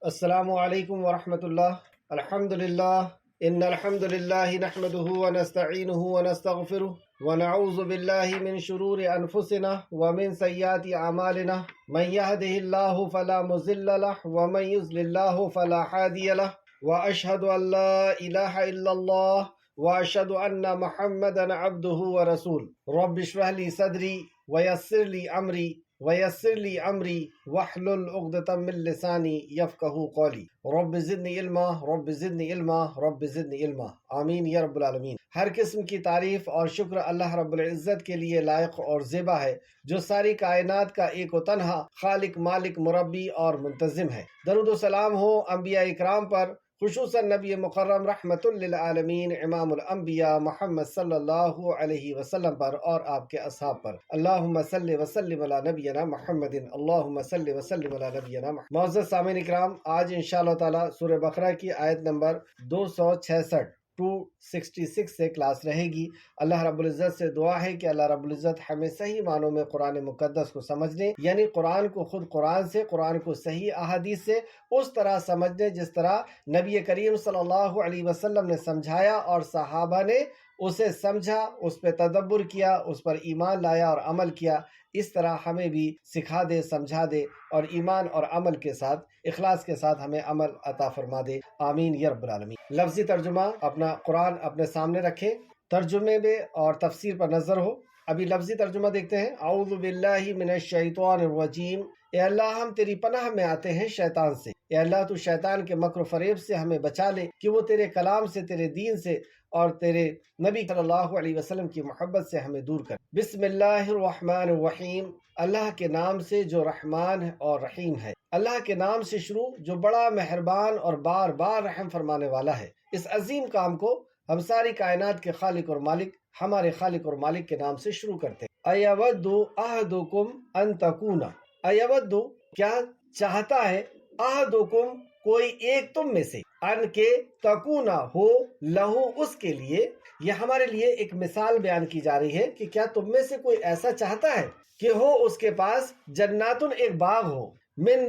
السلام علیکم ورحمۃ اللہ۔ الحمد للہ ان الحمد للہ نحمده ونستعینه ونستغفره ونعوذ باللہ من شرور انفسنا ومن سیئات اعمالنا من يهده الله فلا مضل له ومن يضلل الله فلا هادي له واشهد ان لا اله الا الله واشهد ان محمدا عبده ورسوله رب اشرح لي صدري ويسر لي امري وَيَسِّرْ لِي أَمْرِي وَاحْلُلْ عُقْدَةً مِّن لِّسَانِي يَفْقَهُوا قَوْلِي رب زدنی علما رب زدنی علما رب زدنی علما آمین یا رب العالمین۔ ہر قسم کی تعریف اور شکر اللہ رب العزت کے لیے لائق اور زیبا ہے، جو ساری کائنات کا ایک و تنہا خالق، مالک، مربی اور منتظم ہے۔ درود و سلام ہو انبیاء اکرام پر، خصوصاً نبی مکرم رحمت للعالمین امام الانبیاء محمد صلی اللہ علیہ وسلم پر اور آپ کے اصحاب پر۔ اللہم صلی وسلم علی نبینا محمد، اللہم صلی وسلم علی نبینا محمد۔ معزز سامعین اکرام، آج انشاءاللہ تعالی سورہ بقرہ کی آیت نمبر 266 سے کلاس رہے گی۔ اللہ رب العزت سے دعا ہے کہ اللہ رب العزت ہمیں صحیح معنوں میں قرآن مقدس کو سمجھنے، یعنی قرآن کو خود قرآن سے، قرآن کو صحیح احادیث سے اس طرح سمجھنے جس طرح نبی کریم صلی اللہ علیہ وسلم نے سمجھایا اور صحابہ نے اسے سمجھا، اس پہ تدبر کیا، اس پر ایمان لایا اور عمل کیا۔ اس طرح ہمیں بھی سکھا دے، سمجھا دے اور ایمان اور عمل کے ساتھ، اخلاص کے ساتھ ہمیں عمل عطا فرما دے، آمین یا رب العالمین۔ لفظی ترجمہ اپنا قرآن اپنے سامنے رکھیں، ترجمے میں اور تفسیر پر نظر ہو۔ ابھی لفظی ترجمہ دیکھتے ہیں۔ اعوذ باللہ من الشیطان الرجیم، اے اللہ ہم تیری پناہ میں آتے ہیں شیطان سے۔ اے اللہ تو شیطان کے مکر و فریب سے ہمیں بچا لے کہ وہ تیرے کلام سے، تیرے دین سے اور تیرے نبی صلی اللہ علیہ وسلم کی محبت سے ہمیں دور کر۔ بسم اللہ الرحمن الرحیم، اللہ کے نام سے جو رحمان اور رحیم ہے۔ اللہ کے نام سے شروع جو بڑا مہربان اور بار بار رحم فرمانے والا ہے۔ اس عظیم کام کو ہم ساری کائنات کے خالق اور مالک، ہمارے خالق اور مالک کے نام سے شروع کرتے ہیں۔ ایود احدکم ان تکون، ایود کیا چاہتا ہے، احدکم کوئی ایک تم میں سے، ان کے تکونا ہو، لہو اس کے لیے۔ یہ ہمارے لیے ایک مثال بیان کی جا رہی ہے کہ کیا تم میں سے کوئی ایسا چاہتا ہے کہ ہو اس کے پاس جناتن، ایک باغ ہو، من،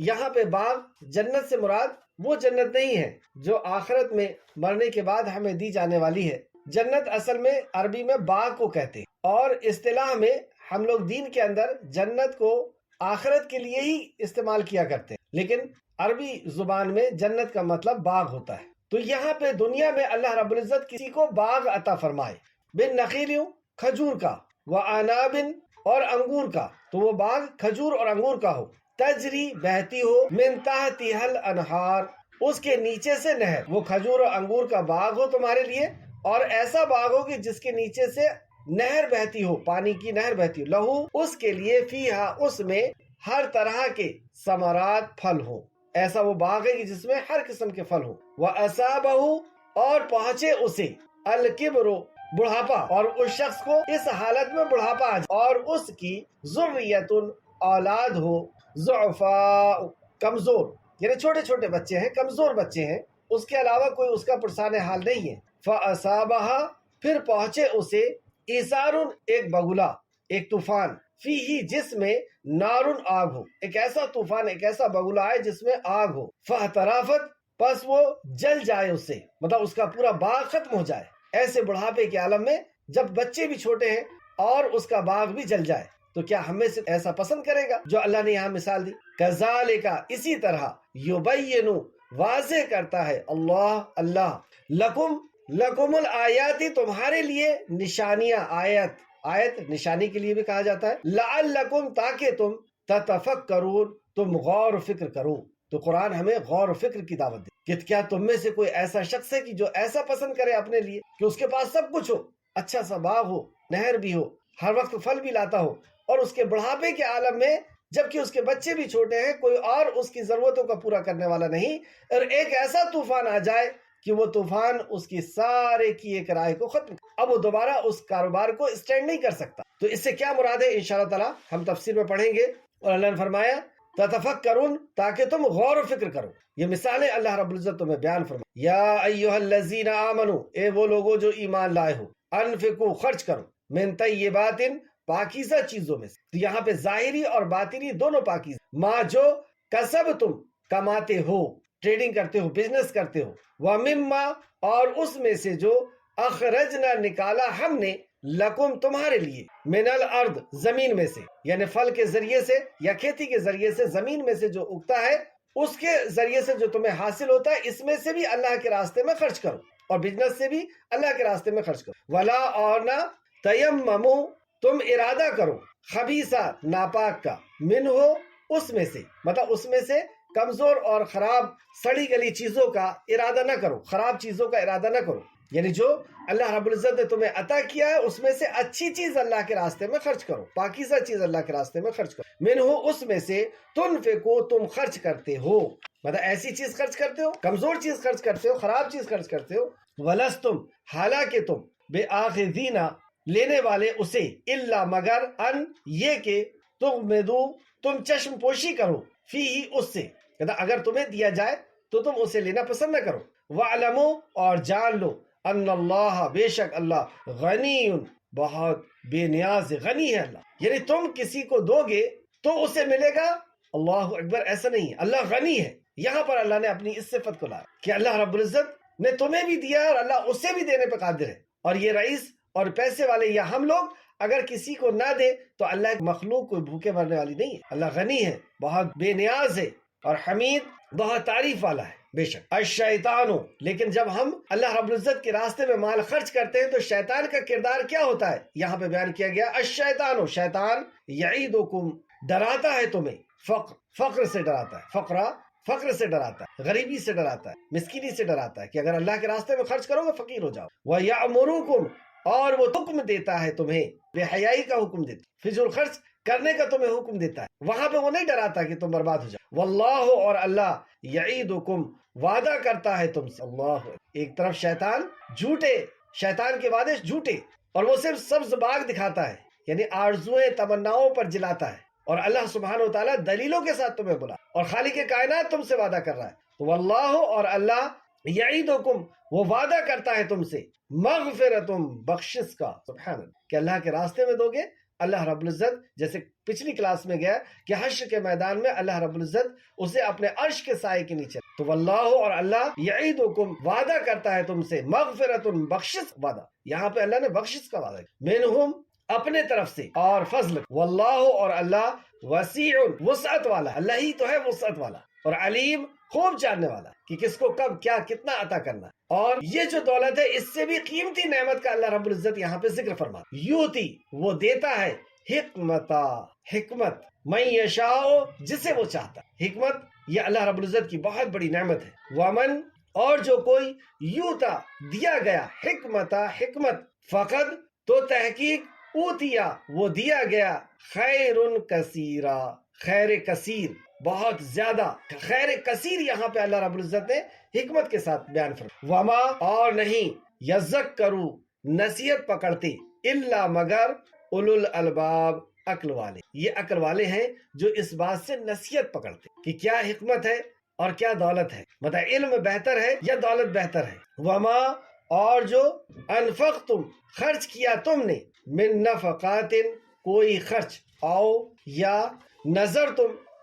یہاں پہ باغ جنت سے مراد وہ جنت نہیں ہے جو آخرت میں مرنے کے بعد ہمیں دی جانے والی ہے۔ جنت اصل میں عربی میں باغ کو کہتے ہیں، اور اصطلاح میں ہم لوگ دین کے اندر جنت کو آخرت کے لیے ہی استعمال کیا کرتے ہیں، لیکن عربی زبان میں جنت کا مطلب باغ ہوتا ہے۔ تو یہاں پہ دنیا میں اللہ رب العزت کسی کو باغ عطا فرمائے، بن نخیلیوں، کھجور کا، وعنابن اور انگور کا، تو وہ باغ کھجور اور انگور کا ہو، تجری بہتی ہو، من تحتها الانہار، اس کے نیچے سے نہر۔ وہ کھجور اور انگور کا باغ ہو تمہارے لیے، اور ایسا باغ ہو کہ جس کے نیچے سے نہر بہتی ہو، پانی کی نہر بہتی ہو، لہو اس کے لیے، فیہا اس میں، ہر طرح کے ثمرات پھل ہو۔ ایسا وہ باغ ہے کہ جس میں ہر قسم کے پھل ہو۔ وَأَصَابَهُ اور پہنچے اسے، الکبر بڑھاپا، اور اس شخص کو اس حالت میں بڑھاپا آ جائے، اور اس کی ذریۃ اولاد ہو، ضعفاء کمزور، یعنی چھوٹے چھوٹے بچے ہیں، کمزور بچے ہیں، اس کے علاوہ کوئی اس کا پرسان حال نہیں ہے۔ فَأَصَابَهَا پھر پہنچے اسے، ایسار ایک بگلا، ایک طوفان، فیہی جس میں، نارن آگ ہو، ایک ایسا طوفان، ایک ایسا بگلا آئے جس میں آگ ہو، فاحترافت پس وہ جل جائے اس سے، مطلب اس کا پورا باغ ختم ہو جائے۔ ایسے بڑھاپے کے عالم میں جب بچے بھی چھوٹے ہیں اور اس کا باغ بھی جل جائے، تو کیا ہم میں سے ایسا پسند کرے گا جو اللہ نے یہاں مثال دی؟ کذالک اسی طرح، یبین واضح کرتا ہے اللہ لکم الآیات تمہارے لیے نشانیاں، آیت نشانی کے لیے بھی کہا جاتا ہے، لعلکم تاکہ تم، تتفکرون تم غور و فکر کرو۔ تو قرآن ہمیں غور و فکر کی دعوت دے کہ کیا تم میں سے کوئی ایسا شخص ہے کہ جو ایسا پسند کرے اپنے لیے کہ اس کے پاس سب کچھ ہو، اچھا سا باغ ہو، نہر بھی ہو، ہر وقت پھل بھی لاتا ہو، اور اس کے بڑھاپے کے عالم میں جبکہ اس کے بچے بھی چھوٹے ہیں، کوئی اور اس کی ضرورتوں کا پورا کرنے والا نہیں، اور ایک ایسا طوفان آ جائے کہ وہ طوفان اس کی سارے کیے کرائے کو ختم، اب وہ دوبارہ اس کاروبار کو اسٹینڈ نہیں کر سکتا۔ تو اس سے کیا مراد ہے انشاءاللہ تعالی ہم تفسیر میں پڑھیں گے۔ اور اللہ نے فرمایا تتفکرون تاکہ تم غور و فکر کرو۔ یہ مثالیں اللہ رب العزت تمہیں بیان فرمائے۔ یا ایھا الذین آمنو، اے وہ لوگو جو ایمان لائے ہو، انفقوا خرچ کرو، من طیبات پاکیزہ چیزوں میں سے۔ تو یہاں پہ ظاہری اور باطنی دونوں پاکیزہ، ما جو کسب تم کماتے ہو، ٹریڈنگ کرتے ہو، بزنس کرتے ہو، وَمِمَّا اور اس میں سے جو اخرجنا نکالا ہم نے لکم تمہارے لیے من الارض زمین میں سے، یعنی پھل کے ذریعے سے یا کھیتی کے ذریعے سے زمین میں سے جو اگتا ہے اس کے ذریعے سے جو تمہیں حاصل ہوتا ہے اس میں سے بھی اللہ کے راستے میں خرچ کرو، اور بزنس سے بھی اللہ کے راستے میں خرچ کرو۔ ولا اور نہ تیممو تم ارادہ کرو خبیثہ ناپاک کا، من ہو اس میں سے، مطلب اس میں سے کمزور اور خراب سڑی گلی چیزوں کا ارادہ نہ کرو، خراب چیزوں کا ارادہ نہ کرو، یعنی جو اللہ رب العزت نے تمہیں عطا کیا ہے اس میں سے اچھی چیز اللہ کے راستے میں خرچ کرو، پاکیزہ چیز اللہ کے راستے میں خرچ کرو۔ من ہو اس میں سے تنفقو تم خرچ کرتے ہو، مطلب ایسی چیز خرچ کرتے ہو، کمزور چیز خرچ کرتے ہو، خراب چیز خرچ کرتے ہو۔ ولستم حالانکہ تم بے آخذینا لینے والے اسے، الا مگر ان یہ کہ تغمدو تم چشم پوشی کرو، فی اس سے، اگر تمہیں دیا جائے تو تم اسے لینا پسند نہ کرو۔ وَعْلَمُوا اور جان لو ان اللہ بے شک اللہ غنی بہت بے نیاز غنی ہے اللہ، یعنی تم کسی کو دو گے تو اسے ملے گا، اللہ اکبر، ایسا نہیں ہے، اللہ غنی ہے۔ یہاں پر اللہ نے اپنی اس صفت کو لایا کہ اللہ رب العزت نے تمہیں بھی دیا اور اللہ اسے بھی دینے پہ قادر ہے، اور یہ رئیس اور پیسے والے یا ہم لوگ اگر کسی کو نہ دے تو اللہ ایک مخلوق کوئی بھوکے مرنے والی نہیں ہے، اللہ غنی ہے، بہت بے نیاز ہے، اور حمید بہت تعریف والا ہے۔ بے شک الشیطان، لیکن جب ہم اللہ رب العزت کے راستے میں مال خرچ کرتے ہیں تو شیطان کا کردار کیا ہوتا ہے؟ یہاں پہ بیان کیا گیا الشیطان، شیطان یعیدکم ڈراتا ہے تمہیں، فقر سے ڈراتا ہے، فقر سے ڈراتا ہے، غریبی سے ڈراتا ہے، مسکینی سے ڈراتا ہے کہ اگر اللہ کے راستے میں خرچ کرو گے فقیر ہو جاؤ۔ وَيَأْمُرُكُمْ اور وہ حکم دیتا ہے تمہیں، بے حیائی کا حکم دیتا ہے، فضول خرچ کرنے کا تمہیں حکم دیتا ہے، وہاں پہ وہ نہیں ڈراتا کہ تم برباد ہو جاؤ۔ واللہ اور اللہ یعیدکم وعدہ کرتا ہے تم سے، اللہ ایک طرف شیطان جھوٹے، شیطان کے وعدے جھوٹے، اور وہ صرف سبز باغ دکھاتا ہے، یعنی آرزوئیں تمناؤں پر جلاتا ہے، اور اللہ سبحانہ وتعالیٰ دلیلوں کے ساتھ تمہیں بلا، اور خالق کائنات تم سے وعدہ کر رہا ہے۔ واللہ اور اللہ یعیدکم وہ وعدہ کرتا ہے تم سے مغفرتم بخشش کا، سبحان اللہ، کہ اللہ کے راستے میں دو گے اللہ رب العزت، جیسے پچھلی کلاس میں گیا کہ حشر کے میدان میں اللہ رب العزت اسے اپنے عرش کے سائے کے نیچے، تو واللہ اور اللہ یعیدکم وعدہ کرتا ہے تم سے مغفرتم بخشش، وعدہ یہاں پہ اللہ نے بخشش کا وعدہ کیا، منہم اپنے طرف سے، اور فضل، واللہ اور اللہ وسیع وسعت والا، اللہ ہی تو ہے وسعت والا، اور علیم خوب جاننے والا کہ کس کو کب کیا کتنا عطا کرنا۔ اور یہ جو دولت ہے اس سے بھی قیمتی نعمت کا اللہ رب العزت یہاں پہ ذکر فرماتا، یوتی وہ دیتا ہے، حکمت من یشاء جسے وہ چاہتا، حکمت یہ اللہ رب العزت کی بہت بڑی نعمت ہے۔ ومن اور جو کوئی یوتا دیا گیا حکمت فقد تو تحقیق اوتیا وہ دیا گیا خیر کثیرا خیر کثیر بہت زیادہ، خیر کثیر یہاں پہ اللہ رب العزت نے حکمت کے ساتھ بیان فرمایا۔ وما اور نہیں یذکروا نصیحت پکڑتے الا مگر اولو الالباب عقل والے، یہ عقل والے ہیں جو اس بات سے نصیحت پکڑتے کہ کیا حکمت ہے اور کیا دولت ہے، مطلب علم بہتر ہے یا دولت بہتر ہے۔ وما اور جو انفقتم خرچ کیا تم نے، من نفقات کوئی خرچ، او یا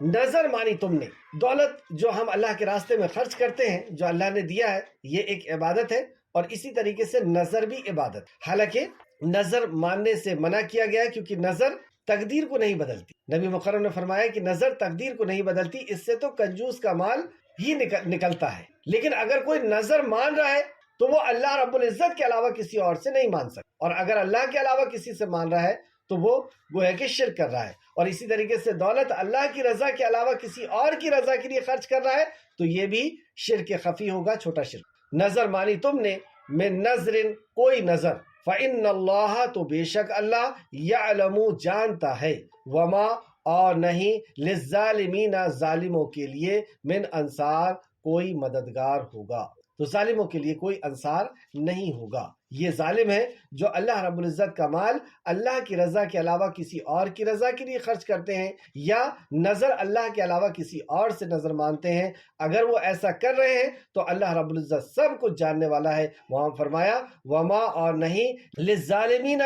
نظر مانی تم نے، دولت جو ہم اللہ کے راستے میں خرچ کرتے ہیں جو اللہ نے دیا ہے یہ ایک عبادت ہے، اور اسی طریقے سے نظر بھی عبادت، حالانکہ نظر ماننے سے منع کیا گیا ہے کیونکہ نظر تقدیر کو نہیں بدلتی، نبی مکرم نے فرمایا کہ نظر تقدیر کو نہیں بدلتی، اس سے تو کنجوس کا مال ہی نکلتا ہے، لیکن اگر کوئی نظر مان رہا ہے تو وہ اللہ رب العزت کے علاوہ کسی اور سے نہیں مان سکتا، اور اگر اللہ کے علاوہ کسی سے مان رہا ہے تو وہ گویا کہ شرک کر رہا ہے، اور اسی طریقے سے دولت اللہ کی رضا کے علاوہ کسی اور کی رضا کے لیے خرچ کر رہا ہے تو یہ بھی شرک خفی ہوگا، چھوٹا شرک۔ نظر مانی تم نے، من نظر کوئی نظر، فإن اللہ تو بے شک اللہ یعلم جانتا ہے، وما اور نہیں للظالمین ظالموں کے لیے من انصار کوئی مددگار ہوگا، تو ظالموں کے لیے کوئی انصار نہیں ہوگا۔ یہ ظالم ہے جو اللہ رب العزت کا مال اللہ کی رضا کے علاوہ کسی اور کی رضا کے لیے خرچ کرتے ہیں یا نظر اللہ کے علاوہ کسی اور سے نظر مانتے ہیں، اگر وہ ایسا کر رہے ہیں تو اللہ رب العزت سب کچھ جاننے والا ہے۔ وہاں فرمایا وما اور نہیں للظالمین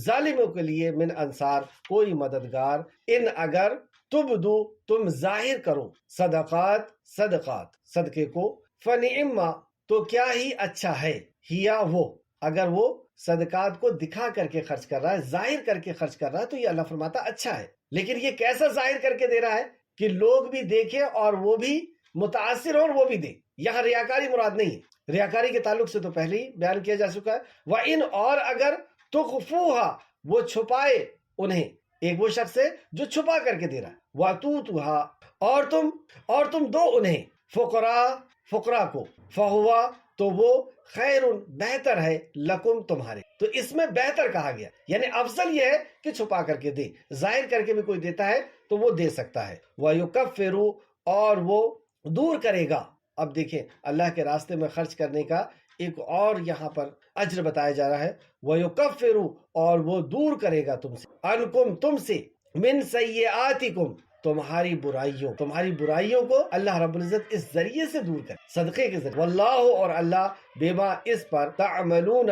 ظالموں کے لیے من انصار کوئی مددگار، ان اگر تبدو تم ظاہر کرو صدقات صدقے کو، فنعما تو کیا ہی اچھا ہے، ہیا وہ، اگر وہ صدقات کو دکھا کر کے خرچ کر رہا ہے، ظاہر کر کے خرچ کر رہا ہے، تو یہ اللہ فرماتا اچھا ہے۔ لیکن یہ کیسا ظاہر کر کے دے رہا ہے کہ لوگ بھی دیکھیں اور وہ بھی متاثر ہو اور وہ بھی دے۔ یہاں ریاکاری مراد نہیں ہے، ریاکاری کے تعلق سے تو پہلے ہی بیان کیا جا چکا ہے۔ وَإِنْ اور اگر تخفوها وہ چھپائے انہیں، ایک وہ شخص ہے جو چھپا کر کے دے رہا ہے، وَاتُوتُوهَا اور تم دو انہیں، فقراء کو، فَهُوَ تو وہ خیر بہتر ہے، لکم تمہارے، تو اس میں بہتر کہا گیا، یعنی افضل یہ ہے کہ چھپا کر کے دے، ظاہر کر کے بھی کوئی دیتا ہے تو وہ دے سکتا ہے۔ وَيُكَفِّرُ اور وہ دور کرے گا۔ اب دیکھیں اللہ کے راستے میں خرچ کرنے کا ایک اور یہاں پر اجر بتایا جا رہا ہے، وَيُكَفِّرُ اور وہ دور کرے گا تم سے، عنکم تم سے، من سیئاتکم تمہاری برائیوں کو اللہ رب العزت اس ذریعے سے دور کرے، صدقے کے ذریعے۔ واللہ اور اللہ بما اس پر تعملون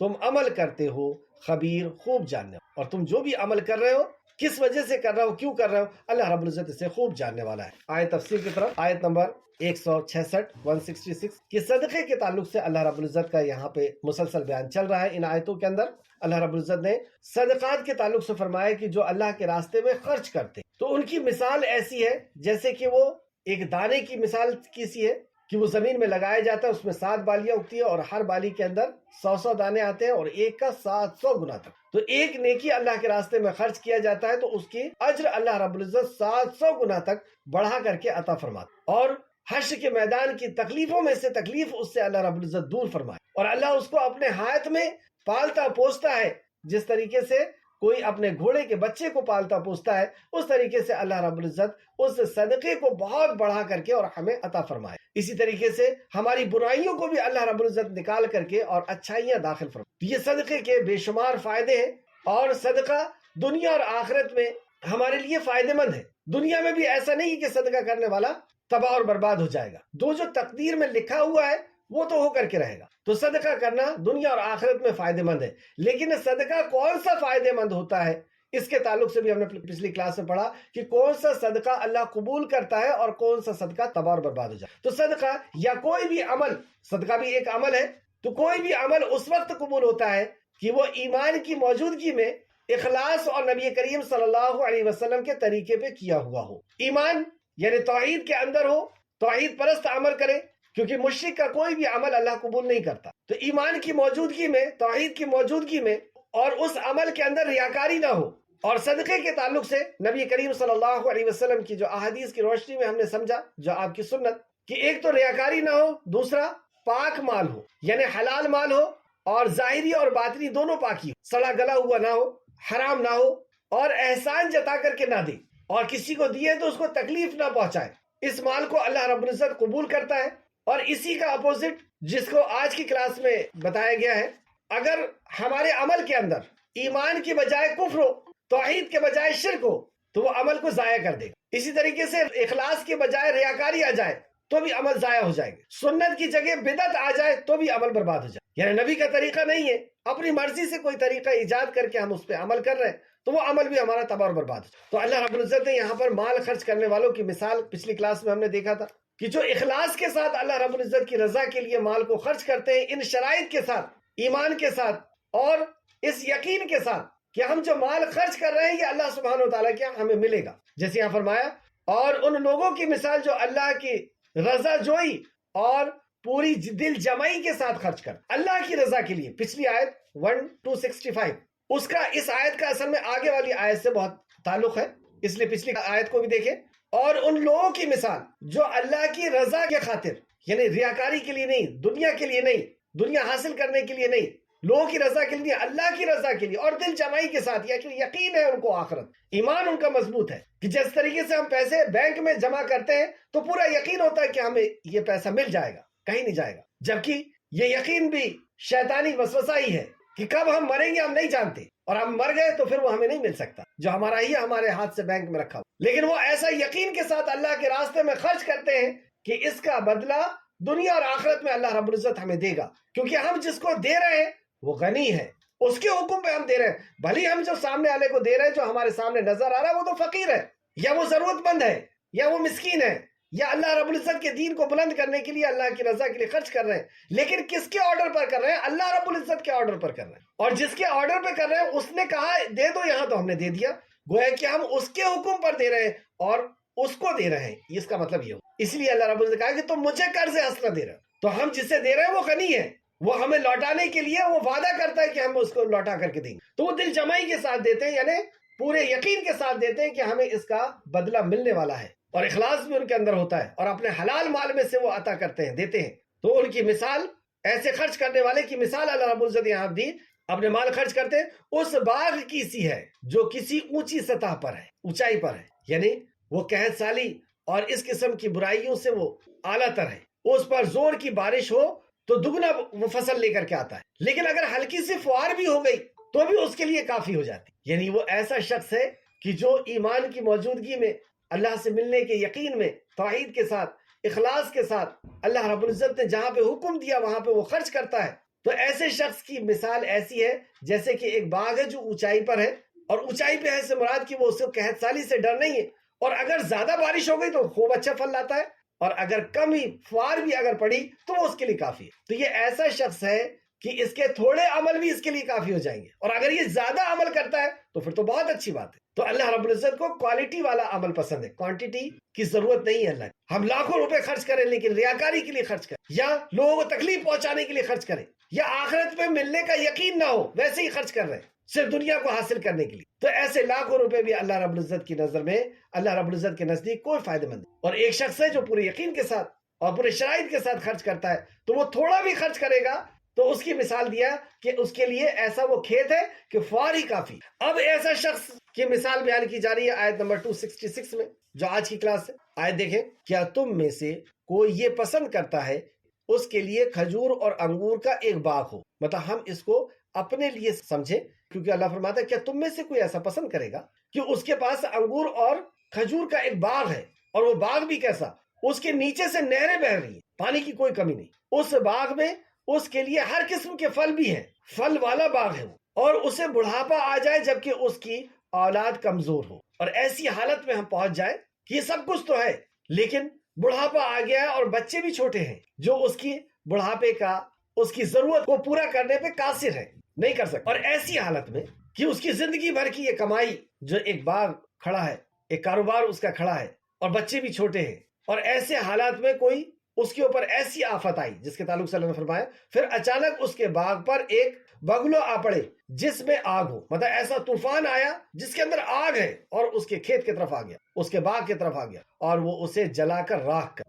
تم عمل کرتے ہو، خبیر خوب جاننے، اور تم جو بھی عمل کر رہے ہو کس وجہ سے کر رہے ہو، کیوں کر رہے ہو، اللہ رب العزت اسے خوب جاننے والا ہے۔ آیت تفسیر کی طرف، آیت نمبر 166 کہ صدقے کے تعلق سے اللہ رب العزت کا یہاں پہ مسلسل بیان چل رہا ہے۔ ان آیتوں کے اندر اللہ رب العزت نے صدقات کے تعلق سے فرمایا کہ جو اللہ کے راستے میں خرچ کرتے تو ان کی مثال ایسی ہے جیسے کہ وہ ایک دانے کی مثال کیسی ہے کہ وہ زمین میں لگایا جاتا ہے، اس میں 7 بالیاں اگتی ہیں اور ہر بالی کے اندر 100 دانے آتے ہیں اور ایک کا 700 گنا تک، تو ایک نیکی اللہ کے راستے میں خرچ کیا جاتا ہے تو اس کی اجر اللہ رب العزت 700 گنا تک بڑھا کر کے عطا فرماتا، اور حشر کے میدان کی تکلیفوں میں سے تکلیف اس سے اللہ رب العزت دور فرمائے، اور اللہ اس کو اپنے ہاتھ میں پالتا پوستا ہے، جس طریقے سے کوئی اپنے گھوڑے کے بچے کو پالتا پوستا ہے، اس طریقے سے اللہ رب العزت اس صدقے کو بہت بڑھا کر کے اور ہمیں عطا فرمائے۔ اسی طریقے سے ہماری برائیوں کو بھی اللہ رب العزت نکال کر کے اور اچھائیاں داخل فرمائے۔ یہ صدقے کے بے شمار فائدے ہیں، اور صدقہ دنیا اور آخرت میں ہمارے لیے فائدہ مند ہے۔ دنیا میں بھی ایسا نہیں کہ صدقہ کرنے والا تباہ اور برباد ہو جائے گا، جو تقدیر میں لکھا ہوا ہے وہ تو ہو کر کے رہے گا، تو صدقہ کرنا دنیا اور آخرت میں فائدہ مند ہے۔ لیکن صدقہ کون سا فائدہ مند ہوتا ہے، اس کے تعلق سے بھی ہم نے پچھلی کلاس میں پڑھا کہ کون سا صدقہ اللہ قبول کرتا ہے اور کون سا صدقہ تباہ اور برباد ہو جائے۔ تو صدقہ یا کوئی بھی عمل، صدقہ بھی ایک عمل ہے، تو کوئی بھی عمل اس وقت قبول ہوتا ہے کہ وہ ایمان کی موجودگی میں اخلاص اور نبی کریم صلی اللہ علیہ وسلم کے طریقے پہ کیا ہوا ہو۔ ایمان یعنی توحید کے اندر ہو، توحید پرست عمل کرے، کیونکہ مشرک کا کوئی بھی عمل اللہ قبول نہیں کرتا۔ تو ایمان کی موجودگی میں، توحید کی موجودگی میں، اور اس عمل کے اندر ریاکاری نہ ہو۔ اور صدقے کے تعلق سے نبی کریم صلی اللہ علیہ وسلم کی جو احادیث کی روشنی میں ہم نے سمجھا، جو آپ کی سنت، کہ ایک تو ریاکاری نہ ہو، دوسرا پاک مال ہو، یعنی حلال مال ہو، اور ظاہری اور باطنی دونوں پاکی ہو، سڑا گلا ہوا نہ ہو، حرام نہ ہو، اور احسان جتا کر کے نہ دے، اور کسی کو دیے تو اس کو تکلیف نہ پہنچائے۔ اس مال کو اللہ رب العزت قبول کرتا ہے۔ اور اسی کا اپوزٹ جس کو آج کی کلاس میں بتایا گیا ہے، اگر ہمارے عمل کے اندر ایمان کی بجائے کفر ہو، توحید کے بجائے شرک ہو، تو وہ عمل کو ضائع کر دے گا۔ اسی طریقے سے اخلاص کی بجائے ریاکاری آ جائے تو بھی عمل ضائع ہو جائے گا، سنت کی جگہ بدعت آ جائے تو بھی عمل برباد ہو جائے، یعنی نبی کا طریقہ نہیں ہے، اپنی مرضی سے کوئی طریقہ ایجاد کر کے ہم اس پہ عمل کر رہے ہیں تو وہ عمل بھی ہمارا تباہ اور برباد ہو جائے۔ تو اللہ رب العزت نے یہاں پر مال خرچ کرنے والوں کی مثال پچھلی کلاس میں ہم نے دیکھا تھا کہ جو اخلاص کے ساتھ اللہ رب العزت کی رضا کے لیے مال کو خرچ کرتے ہیں، ان شرائط کے ساتھ، ایمان کے ساتھ، اور اس یقین کے ساتھ کہ ہم جو مال خرچ کر رہے ہیں یہ اللہ سبحانہ و تعالیٰ کیا ہمیں ملے گا، جیسے یہاں فرمایا، اور ان لوگوں کی مثال جو اللہ کی رضا جوئی اور پوری دل جمعی کے ساتھ خرچ کر اللہ کی رضا کے لیے۔ پچھلی آیت 1-265 اس کا اس آیت کا اصل میں آگے والی آیت سے بہت تعلق ہے، اس لیے پچھلی آیت کو بھی دیکھیں۔ اور ان لوگوں کی مثال جو اللہ کی رضا کے خاطر، یعنی ریاکاری کے لیے نہیں، دنیا کے لیے نہیں، دنیا حاصل کرنے کے لیے نہیں، لوگوں کی رضا کے لیے، اللہ کی رضا کے لیے، اور دل جمعی کے ساتھ، یقین ہے ان کو آخرت، ایمان ان کا مضبوط ہے کہ جس طریقے سے ہم پیسے بینک میں جمع کرتے ہیں تو پورا یقین ہوتا ہے کہ ہمیں یہ پیسہ مل جائے گا، کہیں نہیں جائے گا، جبکہ یہ یقین بھی شیطانی وسوسہ ہی ہے کہ کب ہم مریں گے ہم نہیں جانتے، اور ہم مر گئے تو پھر وہ ہمیں نہیں مل سکتا جو ہمارا ہی ہمارے ہاتھ سے بینک میں رکھا ہو۔ لیکن وہ ایسا یقین کے ساتھ اللہ کے راستے میں خرچ کرتے ہیں کہ اس کا بدلہ دنیا اور آخرت میں اللہ رب العزت ہمیں دے گا، کیونکہ ہم جس کو دے رہے ہیں وہ غنی ہے، اس کے حکم پہ ہم دے رہے ہیں، بھلی ہم جو سامنے والے کو دے رہے ہیں، جو ہمارے سامنے نظر آ رہا ہے وہ تو فقیر ہے، یا وہ ضرورت مند ہے یا وہ مسکین ہے یا اللہ رب العزت کے دین کو بلند کرنے کے لیے اللہ کی رضا کے لیے خرچ کر رہے ہیں، لیکن کس کے آرڈر پر کر رہے ہیں؟ اللہ رب العزت کے آرڈر پر کر رہے ہیں، اور جس کے آرڈر پہ کر رہے ہیں اس نے کہا دے دو یہاں، تو ہم نے دے دیا، گویا کہ ہم اس کے حکم پر دے رہے ہیں اور اس کو دے رہے ہیں، اس کا مطلب یہ ہو۔ اس لیے اللہ رب العزت نے کہا کہ تم مجھے قرض حسنہ دے رہے ہو، تو ہم جسے دے رہے ہیں وہ غنی ہے، وہ ہمیں لوٹانے کے لیے وہ وعدہ کرتا ہے کہ ہم اس کو لوٹا کر کے دیں گے، تو وہ دل جمعی کے ساتھ دیتے ہیں، یعنی پورے یقین کے ساتھ دیتے ہیں کہ ہمیں اس کا بدلہ ملنے والا ہے، اور اخلاص بھی ان کے اندر ہوتا ہے، اور اپنے حلال مال میں سے وہ عطا کرتے ہیں، دیتے ہیں۔ تو ان کی مثال، ایسے خرچ کرنے والے کی مثال اللہ رب العزت یہاں دی، اپنے مال خرچ کرتے ہیں، اس باغ کی سی ہے جو کسی اونچی سطح پر ہے، اونچائی پر ہے، یعنی وہ قحط سالی اور اس قسم کی برائیوں سے وہ اعلیٰ تر ہے، اس پر زور کی بارش ہو تو دگنا وہ فصل لے کر کے آتا ہے، لیکن اگر ہلکی سی فوار بھی ہو گئی تو بھی اس کے لیے کافی ہو جاتی، یعنی وہ ایسا شخص ہے کہ جو ایمان کی موجودگی میں، اللہ سے ملنے کے یقین میں، توحید کے ساتھ، اخلاص کے ساتھ، اللہ رب العزت نے جہاں پہ حکم دیا وہاں پہ وہ خرچ کرتا ہے، تو ایسے شخص کی مثال ایسی ہے جیسے کہ ایک باغ ہے جو اونچائی پر ہے، اور اونچائی پہ ہے سے مراد کہ وہ اس کو قحط سالی سے ڈر نہیں ہے، اور اگر زیادہ بارش ہو گئی تو خوب اچھا پھل لاتا ہے، اور اگر کم ہی فوار بھی اگر پڑی تو وہ اس کے لیے کافی ہے۔ تو یہ ایسا شخص ہے کہ اس کے تھوڑے عمل بھی اس کے لیے کافی ہو جائیں گے، اور اگر یہ زیادہ عمل کرتا ہے تو پھر تو بہت اچھی بات ہے۔ تو اللہ رب العزت کو کوالٹی والا عمل پسند ہے، کوانٹیٹی کی ضرورت نہیں ہے اللہ کی۔ ہم لاکھوں روپے خرچ کریں لیکن ریاکاری کے لیے خرچ کریں، یا لوگوں کو تکلیف پہنچانے کے لیے خرچ کریں، یا آخرت میں ملنے کا یقین نہ ہو ویسے ہی خرچ کر رہے ہیں صرف دنیا کو حاصل کرنے کے لیے، تو ایسے لاکھوں روپے بھی اللہ رب العزت کی نظر میں، اللہ رب العزت کے نزدیک کوئی فائدہ مند نہیں۔ اور ایک شخص ہے جو پورے یقین کے ساتھ اور پورے شرائط کے ساتھ خرچ کرتا ہے، تو وہ تھوڑا بھی خرچ کرے گا تو اس کی مثال دیا کہ اس کے لیے ایسا وہ کھیت ہے کہ فوار ہی کافی۔ اب ایسا شخص کی مثال بیان کی جا رہی ہے آیت نمبر 266 میں، جو آج کی کلاس ہے۔ آیت دیکھیں، کیا تم میں سے کوئی یہ پسند کرتا ہے اس کے لیے کھجور اور انگور کا ایک باغ ہو؟ مطلب ہم اس کو اپنے لیے سمجھیں، کیونکہ اللہ فرماتا ہے کیا تم میں سے کوئی ایسا پسند کرے گا کہ اس کے پاس انگور اور کھجور کا ایک باغ ہے، اور وہ باغ بھی کیسا، اس کے نیچے سے نہریں بہہ رہی ہیں، پانی کی کوئی کمی نہیں، اس باغ میں اس کے لیے ہر قسم کے پھل بھی ہیں، پھل والا باغ ہے وہ، اور اسے بڑھاپا آ جائے جبکہ اس کی اولاد کمزور ہو، اور ایسی حالت میں ہم پہنچ جائیں کہ یہ سب کچھ تو ہے لیکن بڑھاپا آ گیا ہے اور بچے بھی چھوٹے ہیں جو اس کی بڑھاپے کا، اس کی ضرورت کو پورا کرنے پہ قاصر ہے، نہیں کر سکتا، اور ایسی حالت میں کہ اس کی زندگی بھر کی یہ کمائی، جو ایک باغ کھڑا ہے، ایک کاروبار اس کا کھڑا ہے، اور بچے بھی چھوٹے ہیں، اور ایسے حالات میں کوئی اس کے اوپر ایسی آفت آئی جس کے تعلق سے اللہ نے فرمایا پھر اچانک اس کے باغ پر ایک بگلو آ پڑے جس میں آگ ہو، مطلب ایسا طوفان آیا جس کے اندر آگ ہے اور اس کے کھیت کی طرف آ گیا، اس کے باغ کی طرف آ گیا، اور وہ اسے جلا کر راکھ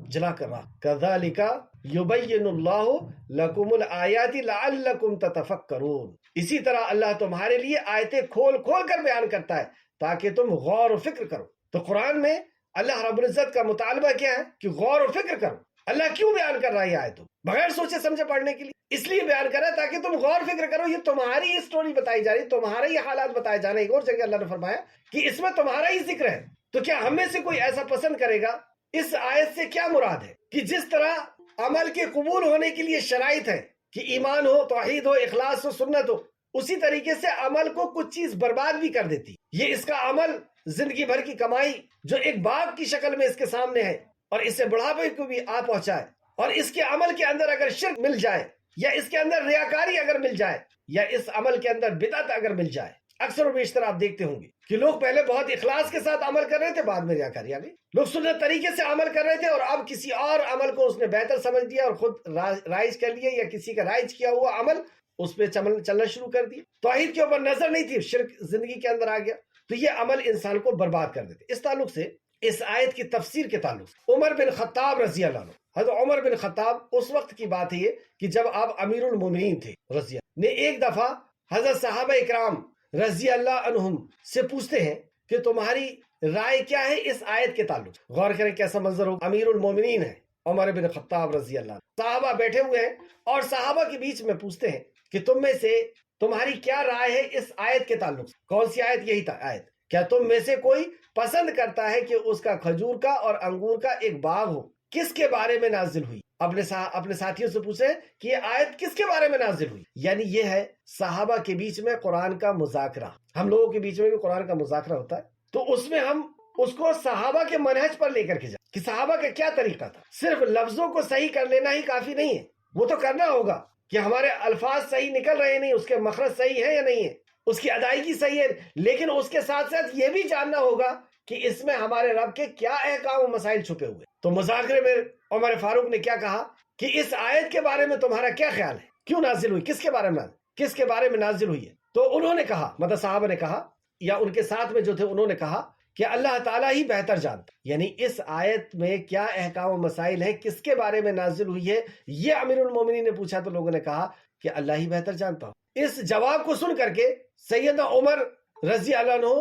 کذالک یبین اللہ لکم الآیات لعلکم تتفکرون، اسی طرح اللہ تمہارے لیے آیتیں کھول کھول کر بیان کرتا ہے تاکہ تم غور و فکر کرو۔ تو قرآن میں اللہ رب العزت کا مطالبہ کیا ہے کہ غور و فکر کرو۔ اللہ کیوں بیان کر رہا ہے یہ آیت بغیر سوچے سمجھے پڑھنے کے لیے؟ اس لیے بیان کر رہا ہے تاکہ تم غور فکر کرو، یہ تمہاری ہی اسٹوری بتائی جا رہی، تمہارے ہی حالات بتائے جا رہے ہیں۔ ایک اور جگہ اللہ نے فرمایا کہ اس میں تمہارا ہی ذکر ہے، تو کیا ہم میں سے کوئی ایسا پسند کرے گا؟ اس آیت سے کیا مراد ہے کہ جس طرح عمل کے قبول ہونے کے لیے شرائط ہے کہ ایمان ہو، توحید ہو، اخلاص ہو، سنت ہو، اسی طریقے سے عمل کو کچھ چیز برباد بھی کر دیتی۔ یہ اس کا عمل، زندگی بھر کی کمائی جو ایک باغ کی شکل میں اس کے سامنے ہے اور اسے بڑھاپے کو بھی آ پہنچائے، اور اس کے عمل کے اندر اگر شرک مل جائے، یا اس کے اندر ریاکاری اگر مل جائے، یا اس عمل کے اندر بدعت اگر مل جائے، اکثر و بیشتر آپ دیکھتے ہوں گے کہ لوگ پہلے بہت اخلاص کے ساتھ عمل کر رہے تھے، بعد میں ریاکاری آ گئی، لوگ سنت طریقے سے عمل کر رہے تھے اور اب کسی اور عمل کو اس نے بہتر سمجھ دیا اور خود رائج کر لیا، یا کسی کا رائج کیا ہوا عمل اس پہ چلنا شروع کر دیا، توحید کے اوپر نظر نہیں تھی، شرک زندگی کے اندر آ گیا، تو یہ عمل انسان کو برباد کر دیتے۔ اس تعلق سے، اس آیت کی تفسیر کے تعلق سے، عمر بن خطاب رضی اللہ عنہ، حضرت عمر بن خطاب، اس وقت کی بات ہے یہ کہ جب آپ امیر المومنین تھے رضی اللہ نے، ایک دفعہ حضرت صحابہ اکرام رضی اللہ عنہم سے پوچھتے ہیں کہ تمہاری رائے کیا ہے اس آیت کے تعلق۔ غور کریں کیسا منظر ہو، امیر المومنین ہے عمر بن خطاب رضی اللہ عنہ، صحابہ بیٹھے ہوئے ہیں اور صحابہ کے بیچ میں پوچھتے ہیں کہ تم میں سے تمہاری کیا رائے ہے اس آیت کے تعلق سے؟ کون سی آیت؟ یہی تھا آیت، کیا تم میں سے کوئی پسند کرتا ہے کہ اس کا کھجور کا اور انگور کا ایک باغ ہو؟ کس کے بارے میں نازل ہوئی؟ اپنے ساتھیوں سے پوچھیں کہ یہ آیت کس کے بارے میں نازل ہوئی؟ یعنی یہ ہے صحابہ کے بیچ میں قرآن کا مذاکرہ، ہم لوگوں کے بیچ میں بھی قرآن کا مذاکرہ ہوتا ہے، تو اس میں ہم اس کو صحابہ کے منہج پر لے کر کے جا کہ صحابہ کا کیا طریقہ تھا. صرف لفظوں کو صحیح کر لینا ہی کافی نہیں ہے، وہ تو کرنا ہوگا کہ ہمارے الفاظ صحیح نکل رہے نہیں، اس کے مخرج صحیح ہے یا نہیں ہے، اس کی ادائیگی صحیح ہے، لیکن اس کے ساتھ ساتھ یہ بھی جاننا ہوگا کہ اس میں ہمارے رب کے کیا احکام و مسائل چھپے ہوئے. تو مذاکرے میں عمر فاروق نے کیا کہا کہ اس آیت کے بارے میں تمہارا کیا خیال ہے، کیوں نازل ہوئی، کس کے بارے میں نازل ہوئی ہے. تو انہوں نے کہا، مطلب صحابہ نے کہا یا ان کے ساتھ میں جو تھے انہوں نے کہا کہ اللہ تعالیٰ ہی بہتر جانتا، یعنی اس آیت میں کیا احکام و مسائل ہیں، کس کے بارے میں نازل ہوئی ہے، یہ امیر المومنین نے پوچھا تو لوگوں نے کہا کہ اللہ ہی بہتر جانتا ہو. اس جواب کو سن کر کے سیدنا عمر رضی اللہ عنہ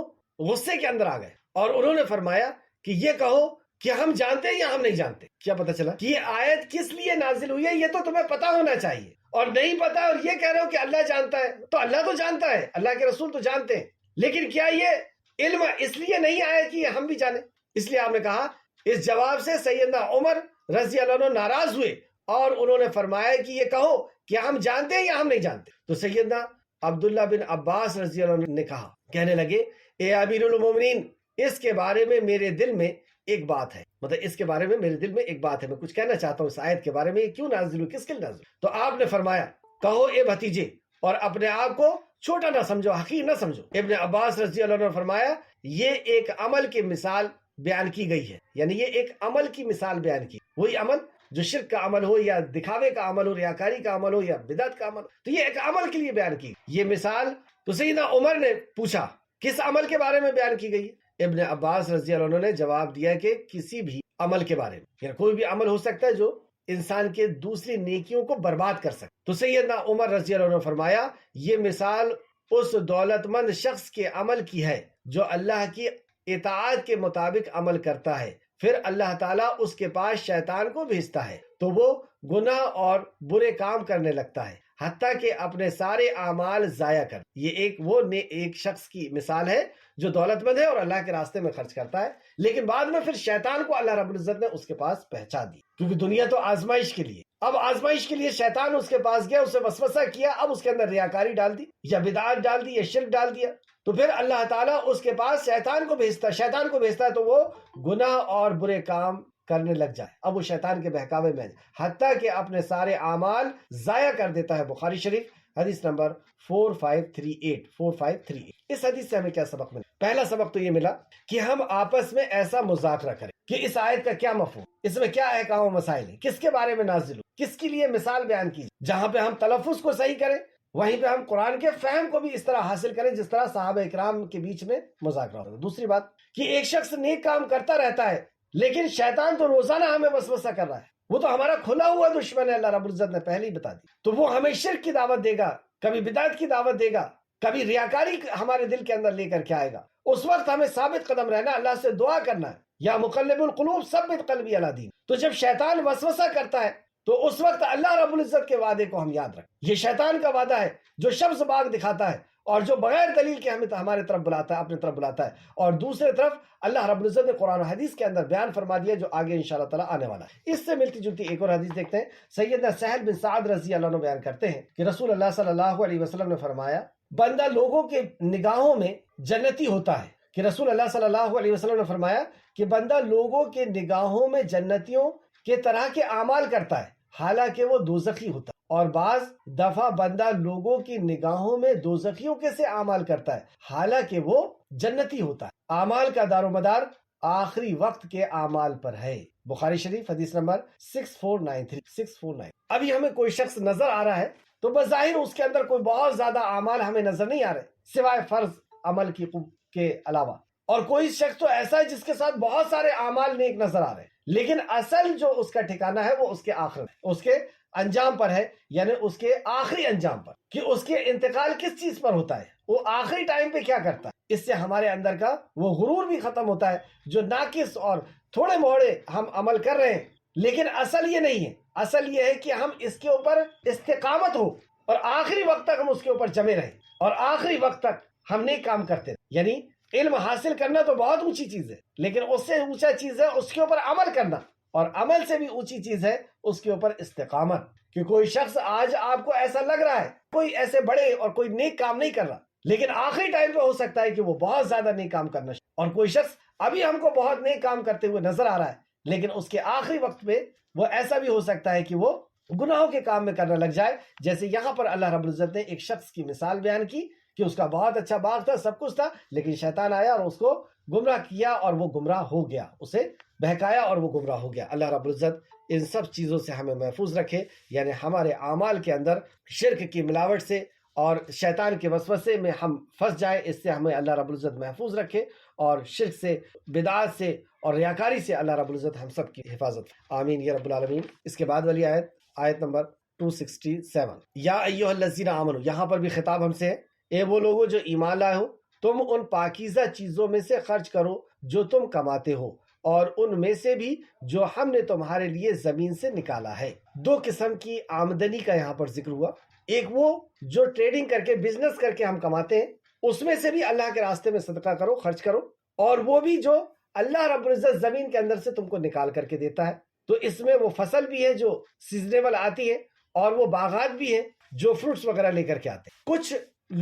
غصے کے اندر آ گئے اور انہوں نے فرمایا کہ یہ کہو کہ ہم جانتے ہیں یا ہم نہیں جانتے. کیا پتہ چلا کہ یہ آیت کس لیے نازل ہوئی ہے، یہ تو تمہیں پتا ہونا چاہیے، اور نہیں پتا اور یہ کہہ رہے ہو کہ اللہ جانتا ہے. تو اللہ تو جانتا ہے، اللہ کے رسول تو جانتے ہیں، لیکن کیا یہ علم اس لیے نہیں آیا کہ ہم بھی جانیں؟ اس لیے آپ نے کہا. اس جواب سے سیدنا عمر رضی اللہ عنہ ناراض ہوئے اور انہوں نے فرمایا کہ یہ کہو کہ ہم جانتے ہیں یا ہم نہیں جانتے. تو سیدنا عبداللہ بن عباس رضی اللہ عنہ نے کہا، کہنے لگے اے امیر المومنین، اس کے بارے میں میرے دل میں ایک بات ہے، مطلب اس کے بارے میں میرے دل میں ایک بات ہے، میں کچھ کہنا چاہتا ہوں اس آیت کے بارے میں، یہ کیوں نازل ہوئی، کس کے لیے نازل ہوئی. تو آپ نے فرمایا کہو اے بھتیجے، اور اپنے آپ کو چھوٹا نہ سمجھو، حقیر نہ سمجھو. ابن عباس رضی اللہ عنہ نے فرمایا یہ ایک عمل کی مثال بیان کی گئی ہے، یعنی یہ ایک عمل کی مثال بیان کی، وہی عمل جو شرک کا عمل ہو یا دکھاوے کا عمل ہو، ریاکاری کا عمل ہو یا بدعت کا عمل ہو، تو یہ ایک عمل کے لیے بیان کی یہ مثال. تو سیدنا عمر نے پوچھا کس عمل کے بارے میں بیان کی گئی ہے؟ ابن عباس رضی اللہ عنہ نے جواب دیا کہ کسی بھی عمل کے بارے میں، یعنی کوئی بھی عمل ہو سکتا ہے جو انسان کے دوسری نیکیوں کو برباد کر سکتا. تو سیدنا عمر رضی اللہ عنہ نے فرمایا یہ مثال اس دولت مند شخص کے عمل کی ہے جو اللہ کی اطاعت کے مطابق عمل کرتا ہے، پھر اللہ تعالیٰ اس کے پاس شیطان کو بھیجتا ہے تو وہ گناہ اور برے کام کرنے لگتا ہے حتیٰ کہ اپنے سارے اعمال ضائع کر. یہ ایک شخص کی مثال ہے جو دولت مند ہے اور اللہ کے راستے میں خرچ کرتا ہے، لیکن بعد میں پھر شیطان کو اللہ رب العزت نے اس کے پاس پہنچا دی، کیونکہ دنیا تو آزمائش کے لیے. اب آزمائش کے لیے شیطان اس کے پاس گیا، اسے وسوسہ کیا، اب اس کے اندر ریاکاری ڈال دی یا بدعات ڈال دی یا شرک ڈال دیا، تو پھر اللہ تعالیٰ اس کے پاس شیطان کو بھیجتا ہے تو وہ گناہ اور برے کام کرنے لگ جائے. اب وہ شیطان کے بہکاوے میں حتیٰ کہ اپنے سارے اعمال ضائع کر دیتا ہے. بخاری شریف حدیث نمبر 4538. اس حدیث سے ہمیں کیا سبق ملا؟ پہلا سبق تو یہ ملا کہ ہم آپس میں ایسا مذاکرہ کریں کہ اس آیت کا کیا مفہوم، اس میں کیا احکام و مسائل ہیں، کس کے بارے میں نازل ہو، کس کے لیے مثال بیان کی. جہاں پہ ہم تلفظ کو صحیح کریں وہیں پہ ہم قرآن کے فہم کو بھی اس طرح حاصل کریں جس طرح صحابہ اکرام کے بیچ میں مذاکرہ ہوتا ہے. دوسری بات کہ ایک شخص نیک کام کرتا رہتا ہے لیکن شیطان تو روزانہ ہمیں وسوسہ کر رہا ہے، وہ تو ہمارا کھلا ہوا دشمن ہے، اللہ رب العزت نے پہلے ہی بتا دی. تو وہ ہمیں شرک کی دعوت دے گا، کبھی بدعت کی دعوت دے گا، کبھی ریاکاری ہمارے دل کے اندر لے کر کے آئے گا. اس وقت ہمیں ثابت قدم رہنا، اللہ سے دعا کرنا ہے یا مقلب القلوب ثبت قلبی علی دین. تو جب شیطان وسوسہ کرتا ہے تو اس وقت اللہ رب العزت کے وعدے کو ہم یاد رکھیں. یہ شیطان کا وعدہ ہے جو شمس باغ دکھاتا ہے اور جو بغیر دلیل کے ہمیں ہمارے طرف بلاتا ہے، اپنے طرف بلاتا ہے. اور دوسرے طرف اللہ رب العزت نے قرآن و حدیث کے اندر بیان فرما دیا جو آگے انشاءاللہ تعالیٰ آنے والا ہے. اس سے ملتی جلتی ایک اور حدیث دیکھتے ہیں. سیدنا سہل بن سعد رضی اللہ عنہ بیان کرتے ہیں کہ رسول اللہ صلی اللہ علیہ وسلم نے فرمایا بندہ لوگوں کے نگاہوں میں جنتی ہوتا ہے. کہ رسول اللہ صلی اللہ علیہ وسلم نے فرمایا کہ بندہ لوگوں کے نگاہوں میں جنتیوں کے طرح کے اعمال کرتا ہے حالانکہ وہ دوزخی ہوتا ہے، اور بعض دفعہ بندہ لوگوں کی نگاہوں میں دوزخیوں کے سے اعمال کرتا ہے حالانکہ وہ جنتی ہوتا ہے. اعمال کا دار و مدار آخری وقت کے اعمال پر ہے. بخاری شریف حدیث نمبر 6493. ابھی ہمیں کوئی شخص نظر آ رہا ہے تو بظاہر اس کے اندر کوئی بہت زیادہ اعمال ہمیں نظر نہیں آ رہے سوائے فرض عمل کے علاوہ، اور کوئی شخص تو ایسا ہے جس کے ساتھ بہت سارے اعمال نیک نظر آ رہے ہیں، لیکن اصل جو اس کا ٹھکانہ ہے وہ اس کے آخر اس کے انجام پر ہے، یعنی اس کے آخری انجام پر، کہ اس کے انتقال کس چیز پر ہوتا ہے، وہ آخری ٹائم پہ کیا کرتا ہے. اس سے ہمارے اندر کا وہ غرور بھی ختم ہوتا ہے جو ناقص اور تھوڑے موڑے ہم عمل کر رہے ہیں، لیکن اصل یہ نہیں ہے. اصل یہ ہے کہ ہم اس کے اوپر استقامت ہو اور آخری وقت تک ہم اس کے اوپر جمے رہیں اور آخری وقت تک ہم نیک کام کرتے رہیں. یعنی علم حاصل کرنا تو بہت اونچی چیز ہے، لیکن اس سے اونچا چیز ہے اس کے اوپر عمل کرنا، اور عمل سے بھی اونچی چیز ہے اس کے اوپر استقامت. کہ کوئی شخص آج آپ کو ایسا لگ رہا ہے کوئی ایسے بڑے اور کوئی نیک کام نہیں کر رہا، لیکن آخری ٹائم پہ ہو سکتا ہے کہ وہ بہت زیادہ نیک کام کرنا. اور کوئی شخص ابھی ہم کو بہت نیک کام کرتے ہوئے نظر آ رہا ہے، لیکن اس کے آخری وقت میں وہ ایسا بھی ہو سکتا ہے کہ وہ گناہوں کے کام میں کرنے لگ جائے. جیسے یہاں پر اللہ رب العزت نے ایک شخص کی مثال بیان کی کہ اس کا بہت اچھا باغ تھا، سب کچھ تھا، لیکن شیطان آیا اور اس کو گمراہ کیا اور وہ گمراہ ہو گیا، اسے بہکایا اور وہ گمراہ ہو گیا. اللہ رب العزت ان سب چیزوں سے ہمیں محفوظ رکھے، یعنی ہمارے اعمال کے اندر شرک کی ملاوٹ سے اور شیطان کے وسوسے میں ہم پھنس جائیں، اس سے ہمیں اللہ رب العزت محفوظ رکھے، اور شرک سے، بدعات سے اور ریاکاری سے اللہ رب العزت ہم سب کی حفاظت. آمین یا رب العالمین. اس کے بعد والی آیت نمبر 267. یا ایھا الذین آمنوا، یہاں پر بھی خطاب ہم سے ہے، اے وہ لوگوں جو ایمان لائے ہو، تم ان پاکیزہ چیزوں میں سے خرچ کرو جو تم کماتے ہو، اور ان میں سے بھی جو ہم نے تمہارے لیے زمین سے نکالا ہے. دو قسم کی آمدنی کا یہاں پر ذکر ہوا. ایک وہ جو ٹریڈنگ کر کے، بزنس کر کے ہم کماتے ہیں، اس میں سے بھی اللہ کے راستے میں صدقہ کرو، خرچ کرو. اور وہ بھی جو اللہ رب العزت زمین کے اندر سے تم کو نکال کر کے دیتا ہے. تو اس میں وہ فصل بھی ہے جو سیزنیبل آتی ہے، اور وہ باغات بھی ہے جو فروٹس وغیرہ لے کر کے آتے ہیں. کچھ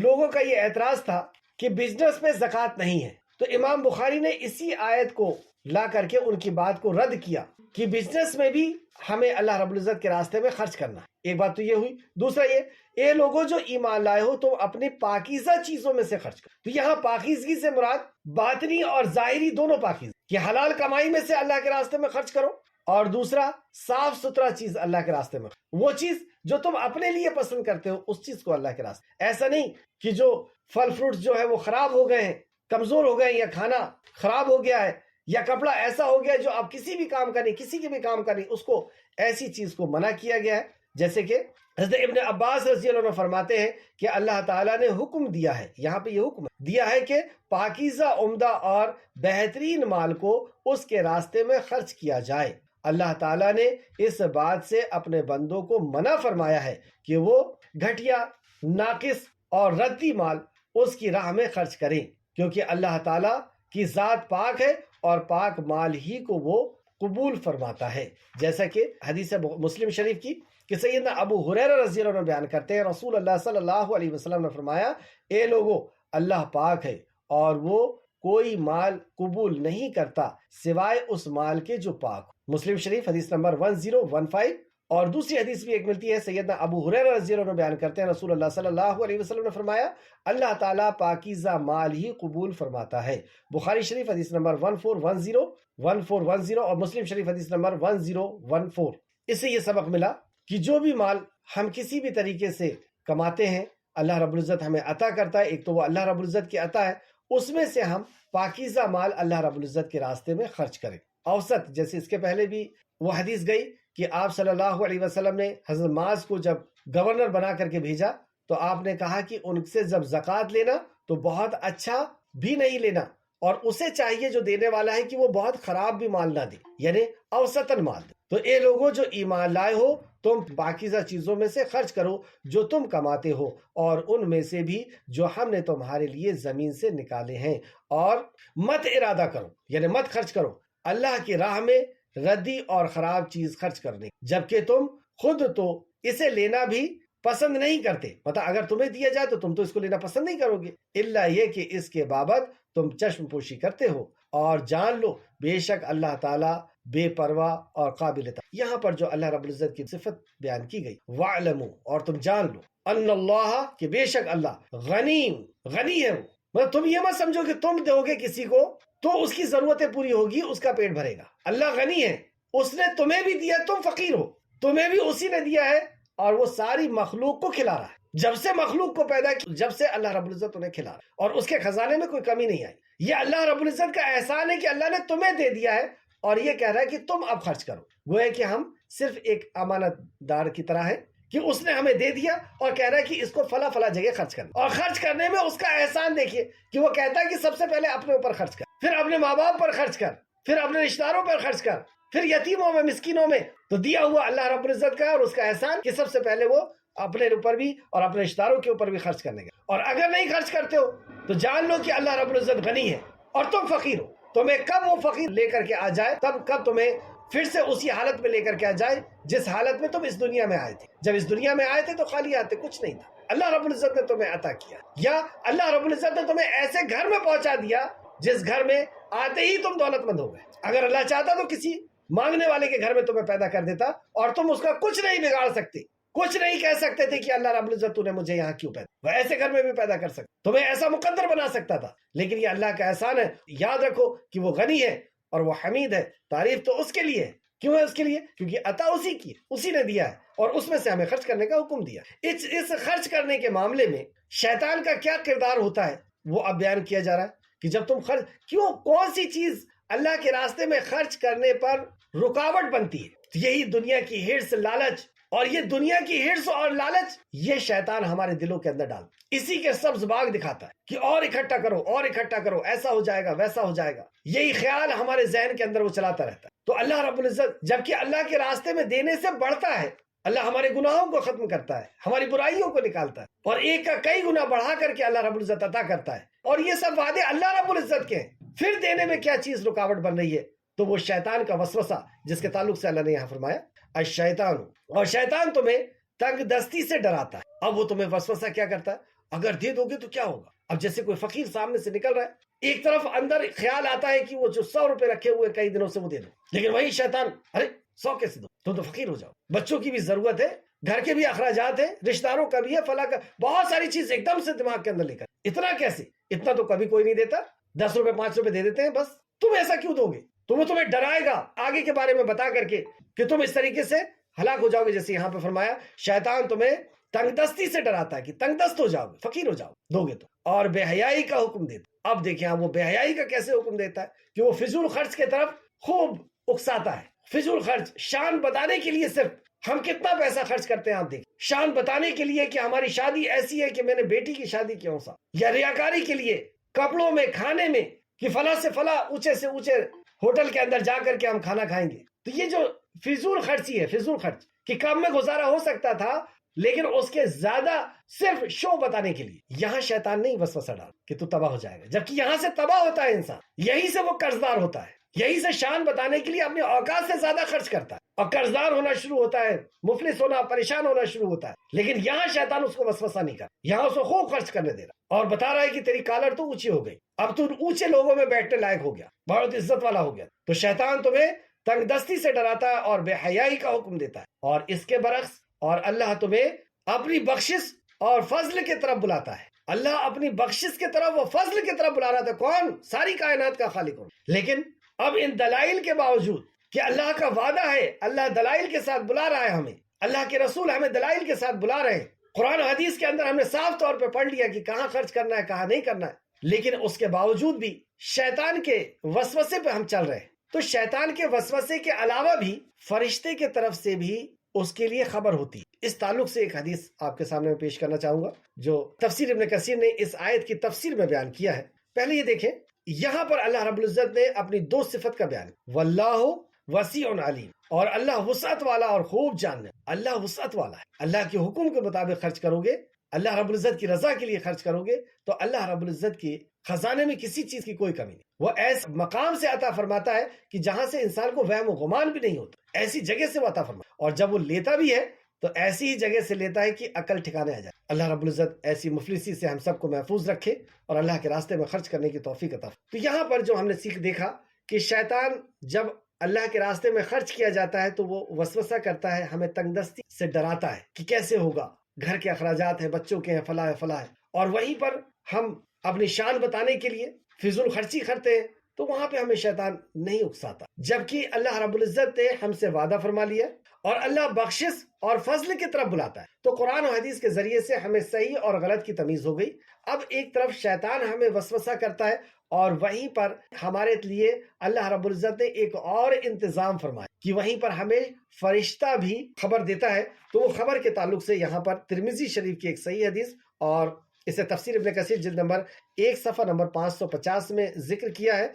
لوگوں کا یہ اعتراض تھا کہ بزنس میں زکوٰۃ نہیں ہے، تو امام بخاری نے اسی آیت کو لا کر کے ان کی بات کو رد کیا کہ بزنس میں بھی ہمیں اللہ رب العزت کے راستے میں خرچ کرنا ہے. ایک بات تو یہ ہوئی. دوسرا یہ، اے لوگوں جو ایمان لائے ہو، تم اپنی پاکیزہ چیزوں میں سے خرچ کرو. تو یہاں پاکیزگی سے مراد باطنی اور ظاہری دونوں پاکیزگی، کہ حلال کمائی میں سے اللہ کے راستے میں خرچ کرو، اور دوسرا صاف ستھرا چیز اللہ کے راستے میں، وہ چیز جو تم اپنے لیے پسند کرتے ہو، اس چیز کو اللہ کے راستے. ایسا نہیں کہ جو پھل فروٹ جو ہے وہ خراب ہو گئے ہیں، کمزور ہو گئے ہیں، یا کھانا خراب ہو گیا ہے، یا کپڑا ایسا ہو گیا جو اب کسی بھی کام کا نہیں، کسی کے بھی کام کا نہیں، اس کو، ایسی چیز کو منع کیا گیا ہے. جیسے کہ حضرت ابن عباس رضی اللہ عنہ فرماتے ہیں کہ اللہ تعالیٰ نے حکم دیا ہے، یہاں پہ یہ حکم دیا ہے کہ پاکیزہ، عمدہ اور بہترین مال کو اس کے راستے میں خرچ کیا جائے. اللہ تعالیٰ نے اس بات سے اپنے بندوں کو منع فرمایا ہے کہ وہ گھٹیا، ناقص اور ردی مال اس کی راہ میں خرچ کریں، کیونکہ اللہ تعالیٰ کی ذات پاک ہے اور پاک مال ہی کو وہ قبول فرماتا ہے. جیسا کہ حدیث مسلم شریف کی کہ سیدنا ابو ہریرہ رضی اللہ عنہ بیان کرتے ہیں، رسول اللہ صلی اللہ علیہ وسلم نے فرمایا، اے لوگو، اللہ پاک ہے اور وہ کوئی مال قبول نہیں کرتا سوائے اس مال کے جو پاک ہو. مسلم شریف حدیث نمبر 1015. اور دوسری حدیث بھی ایک ملتی ہے، سیدنا ابو ہریرہ رضی اللہ عنہ بیان کرتے ہیں، رسول اللہ صلی اللہ علیہ وسلم نے فرمایا، اللہ تعالیٰ پاکیزہ مال ہی قبول فرماتا ہے. بخاری شریف حدیث نمبر 1410 اور مسلم شریف حدیث نمبر 1014. اس سے یہ سبق ملا کہ جو بھی مال ہم کسی بھی طریقے سے کماتے ہیں، اللہ رب العزت ہمیں عطا کرتا ہے. ایک تو وہ اللہ رب العزت کی عطا ہے، اس میں سے ہم پاکیزہ مال اللہ رب العزت کے راستے میں خرچ کریں. اوسط، جیسے اس کے پہلے بھی وہ حدیث گئی کہ آپ صلی اللہ علیہ وسلم نے حضرت معاذ کو جب گورنر بنا کر کے بھیجا، تو آپ نے کہا کہ ان سے جب زکوٰۃ لینا تو بہت اچھا بھی نہیں لینا، اور اسے چاہیے جو دینے والا ہے کہ وہ بہت خراب بھی مال نہ دے، یعنی اوسطاً مال دے. تو اے لوگوں جو ایمان لائے ہو، تم پاکیزہ چیزوں میں سے خرچ کرو جو تم کماتے ہو، اور ان میں سے بھی جو ہم نے تمہارے لیے زمین سے نکالے ہیں، اور مت ارادہ کرو، یعنی مت خرچ کرو اللہ کی راہ میں ردی اور خراب چیز خرچ کرنے، جبکہ تم خود تو اسے لینا بھی پسند نہیں کرتے. مطلب اگر تمہیں دیا جائے تو تم تو اس کو لینا پسند نہیں کرو گے، الا یہ کہ اس کے بابت تم چشم پوشی کرتے ہو. اور جان لو بے شک اللہ تعالیٰ بے پرواہ اور قابل تعریف. یہاں پر جو اللہ رب العزت کی صفت بیان کی گئی، وَاعْلَمُوا، اور تم جان لو، ان اللہ، کہ بے شک اللہ غنی ہے. وہ مطلب تم یہ مت سمجھو کہ تم دو گے کسی کو تو اس کی ضرورتیں پوری ہوگی، اس کا پیٹ بھرے گا. اللہ غنی ہے، اس نے تمہیں بھی دیا، تم فقیر ہو، تمہیں بھی اسی نے دیا ہے، اور وہ ساری مخلوق کو کھلا رہا ہے. جب سے مخلوق کو پیدا کیا، جب سے اللہ رب العزت انہیں کھلا رہا ہے، اور اس کے خزانے میں کوئی کمی نہیں آئی. یہ اللہ رب العزت کا احسان ہے کہ اللہ نے تمہیں دے دیا ہے، اور یہ کہہ رہا ہے کہ تم اب خرچ کرو. گویا کہ ہم صرف ایک امانت دار کی طرح ہے کہ اس نے ہمیں دے دیا اور کہہ رہا ہے کہ اس کو فلاں فلاں جگہ خرچ کرنا. اور خرچ کرنے میں اس کا احسان دیکھیے کہ وہ کہتا ہے کہ سب سے پہلے اپنے اوپر خرچ کر، پھر اپنے ماں باپ پر خرچ کر، پھر اپنے رشتہ داروں پر خرچ کر، پھر یتیموں میں، مسکینوں میں. تو دیا ہوا اللہ رب العزت کا اور اس کا احسان کہ سب سے پہلے وہ اپنے اوپر بھی اور اپنے رشتہ داروں کے اوپر بھی خرچ کرنے کا. اور اگر نہیں خرچ کرتے ہو تو جان لو کہ اللہ رب العزت غنی ہے اور تم فقیر ہو. تمہیں کب وہ فقیر لے کر کے آ جائے، کب تمہیں پھر سے اسی حالت میں لے کر کے آ جائے جس حالت میں تم اس دنیا میں آئے تھے. جب اس دنیا میں آئے تھے تو خالی آتے، کچھ نہیں تھا. اللہ رب العزت نے تمہیں عطا کیا، یا اللہ رب العزت نے تمہیں ایسے گھر میں پہنچا دیا جس گھر میں آتے ہی تم دولت مند ہو گئے. اگر اللہ چاہتا تو کسی مانگنے والے کے گھر میں تمہیں پیدا کر دیتا اور تم اس کا کچھ نہیں بگاڑ سکتے, کچھ نہیں کہہ سکتے تھے کہ اللہ رب العزت تو نے مجھے یہاں کیوں پیدا. وہ ایسے گھر میں بھی پیدا کر سکتا, تمہیں ایسا مقدر بنا سکتا تھا. لیکن یہ اللہ کا احسان ہے. یاد رکھو کہ وہ غنی ہے اور وہ حمید ہے. تعریف تو اس کے لیے ہے. کیوں ہے اس کے لیے؟ کیونکہ عطا اسی کی, اسی نے دیا ہے اور اس میں سے ہمیں خرچ کرنے کا حکم دیا. اس خرچ کرنے کے معاملے میں شیطان کا کیا کردار ہوتا ہے وہ اب بیان کیا جا رہا ہے کہ جب تم خرچ, کیوں, کون سی چیز اللہ کے راستے میں خرچ کرنے پر رکاوٹ بنتی ہے؟ یہی دنیا کی ہرس, لالچ. اور یہ دنیا کی ہرس اور لالچ یہ شیطان ہمارے دلوں کے اندر ڈالتا, اسی کے سبز باغ دکھاتا ہے کہ اور اکٹھا کرو, اور اکٹھا کرو, ایسا ہو جائے گا, ویسا ہو جائے گا. یہی خیال ہمارے ذہن کے اندر وہ چلاتا رہتا ہے. تو اللہ رب العزت جبکہ اللہ کے راستے میں دینے سے بڑھتا ہے, اللہ ہمارے گناہوں کو ختم کرتا ہے, ہماری برائیوں کو نکالتا ہے, اور ایک کا کئی گنا بڑھا کر کے اللہ رب العزت عطا کرتا ہے. اور یہ سب وعدے اللہ رب العزت کے ہیں. پھر دینے میں کیا چیز رکاوٹ بن رہی ہے؟ تو وہ شیطان کا وسوسہ, جس کے تعلق سے اللہ نے یہاں فرمایا الشیطان, اور شیطان تمہیں تنگ دستی سے ڈراتا ہے. اب وہ تمہیں وسوسہ کیا کرتا ہے؟ اگر دے دو گے تو کیا ہوگا؟ اب جیسے کوئی فقیر سامنے سے نکل رہا ہے, ایک طرف اندر خیال آتا ہے کہ وہ جو 100 روپے رکھے ہوئے کئی دنوں سے وہ دے دو, لیکن وہی شیطان, ارے 100 کیسے دو, تم تو فقیر ہو جاؤ, بچوں کی بھی ضرورت ہے, گھر کے بھی اخراجات ہیں, رشتہ داروں کا بھی ہے, فلاں کا, بہت ساری چیز ایک دم سے دماغ کے اندر لے کر, اتنا کیسے؟ اتنا تو کبھی کوئی نہیں دیتا, 10 روپے 5 روپے دے دیتے ہیں بس. تم ایسا کیوں دو گے؟ تمہیں ڈرائے گا آگے کے بارے میں بتا کر کے کہ تم اس طریقے سے ہلاک ہو جاؤ گے. جیسے یہاں پہ فرمایا شیطان تمہیں تنگ دستی سے ڈراتا ہے کہ تنگ دست ہو جاؤ گے, فقیر ہو جاؤ دو گے تو, اور بے حیائی کا حکم دیتا. اب دیکھیں وہ بے حیائی کا کیسے حکم دیتا ہے کہ وہ فضول خرچ کے طرف خوب اکساتا ہے. فضول خرچ, شان بتانے کے لیے, صرف ہم کتنا پیسہ خرچ کرتے ہیں آپ دیکھیں, شان بتانے کے لیے کہ ہماری شادی ایسی ہے کہ میں نے بیٹی کی شادی کیوں سا, یا ریاکاری کے لیے کپڑوں میں, کھانے میں, کہ فلاں سے فلاں اونچے سے اونچے ہوٹل کے اندر جا کر کے ہم کھانا کھائیں گے. تو یہ جو فضول خرچی ہے, فضول خرچ کہ کم میں گزارا ہو سکتا تھا لیکن اس کے زیادہ صرف شو بتانے کے لیے, یہاں شیطان نہیں وسوسہ ڈال کہ تو تباہ ہو جائے گا, جبکہ یہاں سے تباہ ہوتا ہے انسان. یہی سے وہ قرضدار ہوتا ہے, یہی سے شان بتانے کے لیے اپنے اوقات سے زیادہ خرچ کرتا ہے اور قرضدار ہونا شروع ہوتا ہے, مفلس ہونا, پریشان ہونا شروع ہوتا ہے. لیکن یہاں شیطان اس کو وسوسہ نہیں کرتا, یہاں اس کو خوب خرچ کرنے دے رہا اور بتا رہا ہے کہ تیری کالر تو اونچی ہو گئی, اب تو اونچے لوگوں میں بیٹھنے لائق ہو گیا, بہت عزت والا ہو گیا. تو شیطان تمہیں تنگ دستی سے ڈراتا ہے اور بے حیائی کا حکم دیتا ہے. اور اس کے برعکس, اور اللہ تمہیں اپنی بخشش اور فضل کی طرف بلاتا ہے. اللہ اپنی بخشش کی طرف, وہ فضل کی طرف بلا رہا تھا. کون؟ ساری کائنات کا خالق ہوں. لیکن اب ان دلائل کے باوجود کہ اللہ کا وعدہ ہے, اللہ دلائل کے ساتھ بلا رہا ہے ہمیں, اللہ کے رسول ہمیں دلائل کے ساتھ بلا رہے ہیں, قرآن و حدیث کے اندر ہم نے صاف طور پہ پڑھ لیا کہ کہاں خرچ کرنا ہے, کہاں نہیں کرنا ہے. لیکن اس کے باوجود بھی شیطان کے وسوسے پہ ہم چل رہے ہیں. تو شیطان کے وسوسے کے علاوہ بھی فرشتے کے طرف سے بھی اس کے لیے خبر ہوتی ہے. اس تعلق سے ایک حدیث آپ کے سامنے میں پیش کرنا چاہوں گا جو تفسیر ابن کثیر نے اس آیت کی تفسیر میں بیان کیا ہے. پہلے یہ دیکھیں, یہاں پر اللہ رب العزت نے اپنی 2 صفت کا بیان, واللہ وسیع علیم, اور اللہ وسعت والا اور خوب جاننے. اللہ وسعت والا ہے, اللہ کے حکم کے مطابق خرچ کرو گے, اللہ رب العزت کی رضا کے لیے خرچ کرو گے تو اللہ رب العزت کے خزانے میں کسی چیز کی کوئی کمی نہیں. وہ ایسے مقام سے عطا فرماتا ہے کہ جہاں سے انسان کو وہم و گمان بھی نہیں ہوتا, ایسی جگہ سے وہ عطا فرماتا ہے. اور جب وہ لیتا بھی ہے تو ایسی ہی جگہ سے لیتا ہے کہ عقل ٹھکانے آ جائے. اللہ رب العزت ایسی مفلسی سے ہم سب کو محفوظ رکھے اور اللہ کے راستے میں خرچ کرنے کی توفیق عطا. تو یہاں پر جو ہم نے سیکھ دیکھا کہ شیطان جب اللہ کے راستے میں خرچ کیا جاتا ہے تو وہ وسوسہ کرتا ہے, ہمیں تنگ دستی سے ڈراتا ہے کہ کیسے ہوگا, گھر کے اخراجات ہیں, بچوں کے ہیں, فلاں ہے فلاں ہے. اور وہیں پر ہم اپنی شان بتانے کے لیے فضول خرچی کرتے ہیں تو وہاں پہ ہمیں شیطان نہیں اکساتا, جبکہ اللہ رب العزت نے ہم سے وعدہ فرما لیا اور اللہ بخشش اور فضل کی طرف بلاتا ہے. تو قرآن و حدیث کے ذریعے سے ہمیں صحیح اور غلط کی تمیز ہو گئی. اب ایک طرف شیطان ہمیں وسوسہ کرتا ہے اور وہیں پر ہمارے لیے اللہ رب العزت نے ایک اور انتظام فرمایا کہ وہیں پر ہمیں فرشتہ بھی خبر دیتا ہے. تو وہ خبر کے تعلق سے یہاں پر ترمذی شریف کی ایک صحیح حدیث اور اسے تفسیر ابن کثیر جلد نمبر 1 صفحہ نمبر 550 میں ذکر کیا ہے.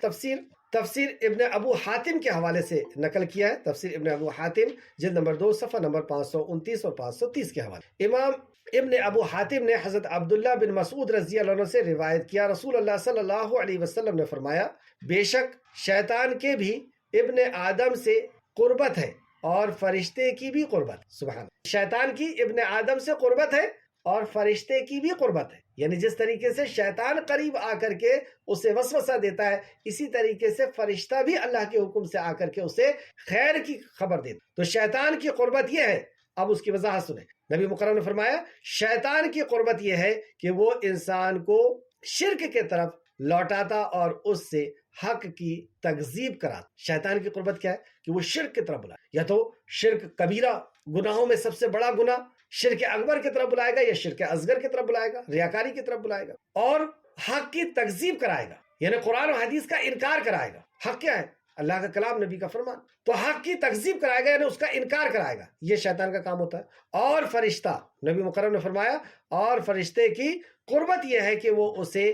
تفسیر ابن ابو حاتم کے حوالے سے نقل کیا ہے. تفسیر ابن ابو حاتم جلد نمبر 2 صفحہ نمبر 529 اور 530 کے حوالے. امام ابن ابو حاتم نے حضرت عبداللہ بن مسعود رضی اللہ عنہ سے روایت کیا, رسول اللہ صلی اللہ علیہ وسلم نے فرمایا, بے شک شیطان کے بھی ابن آدم سے قربت ہے اور فرشتے کی بھی قربت. سبحان, شیطان کی ابن آدم سے قربت ہے اور فرشتے کی بھی قربت ہے. یعنی جس طریقے سے شیطان قریب آ کر کے اسے وسوسہ دیتا ہے، اسی طریقے سے فرشتہ بھی اللہ کے حکم سے آ کر کے اسے خیر کی خبر دیتا. تو شیطان کی قربت یہ ہے. اب اس کی وضاحت سنیں. نبی مکرم نے فرمایا شیطان کی قربت یہ ہے کہ وہ انسان کو شرک کے طرف لوٹاتا اور اس سے حق کی تکذیب کراتا. شیطان کی قربت کیا ہے؟ کہ وہ شرک کی طرف بلائے. یا تو شرک کبیرہ، گناہوں میں سب سے بڑا گناہ، شرک اکبر کی طرف بلائے گا، یا شرک اصغر کی طرف بلائے گا، ریاکاری کی طرف بلائے گا، اور حق کی تکذیب کرائے گا. یعنی قرآن و حدیث کا انکار کرائے گا. حق کیا ہے؟ اللہ کا کلام، نبی کا فرمان. تو حق کی تکذیب کرائے گا، یعنی اس کا انکار کرائے گا. یہ شیطان کا کام ہوتا ہے. اور فرشتہ، نبی مکرم نے فرمایا اور فرشتے کی قربت یہ ہے کہ وہ اسے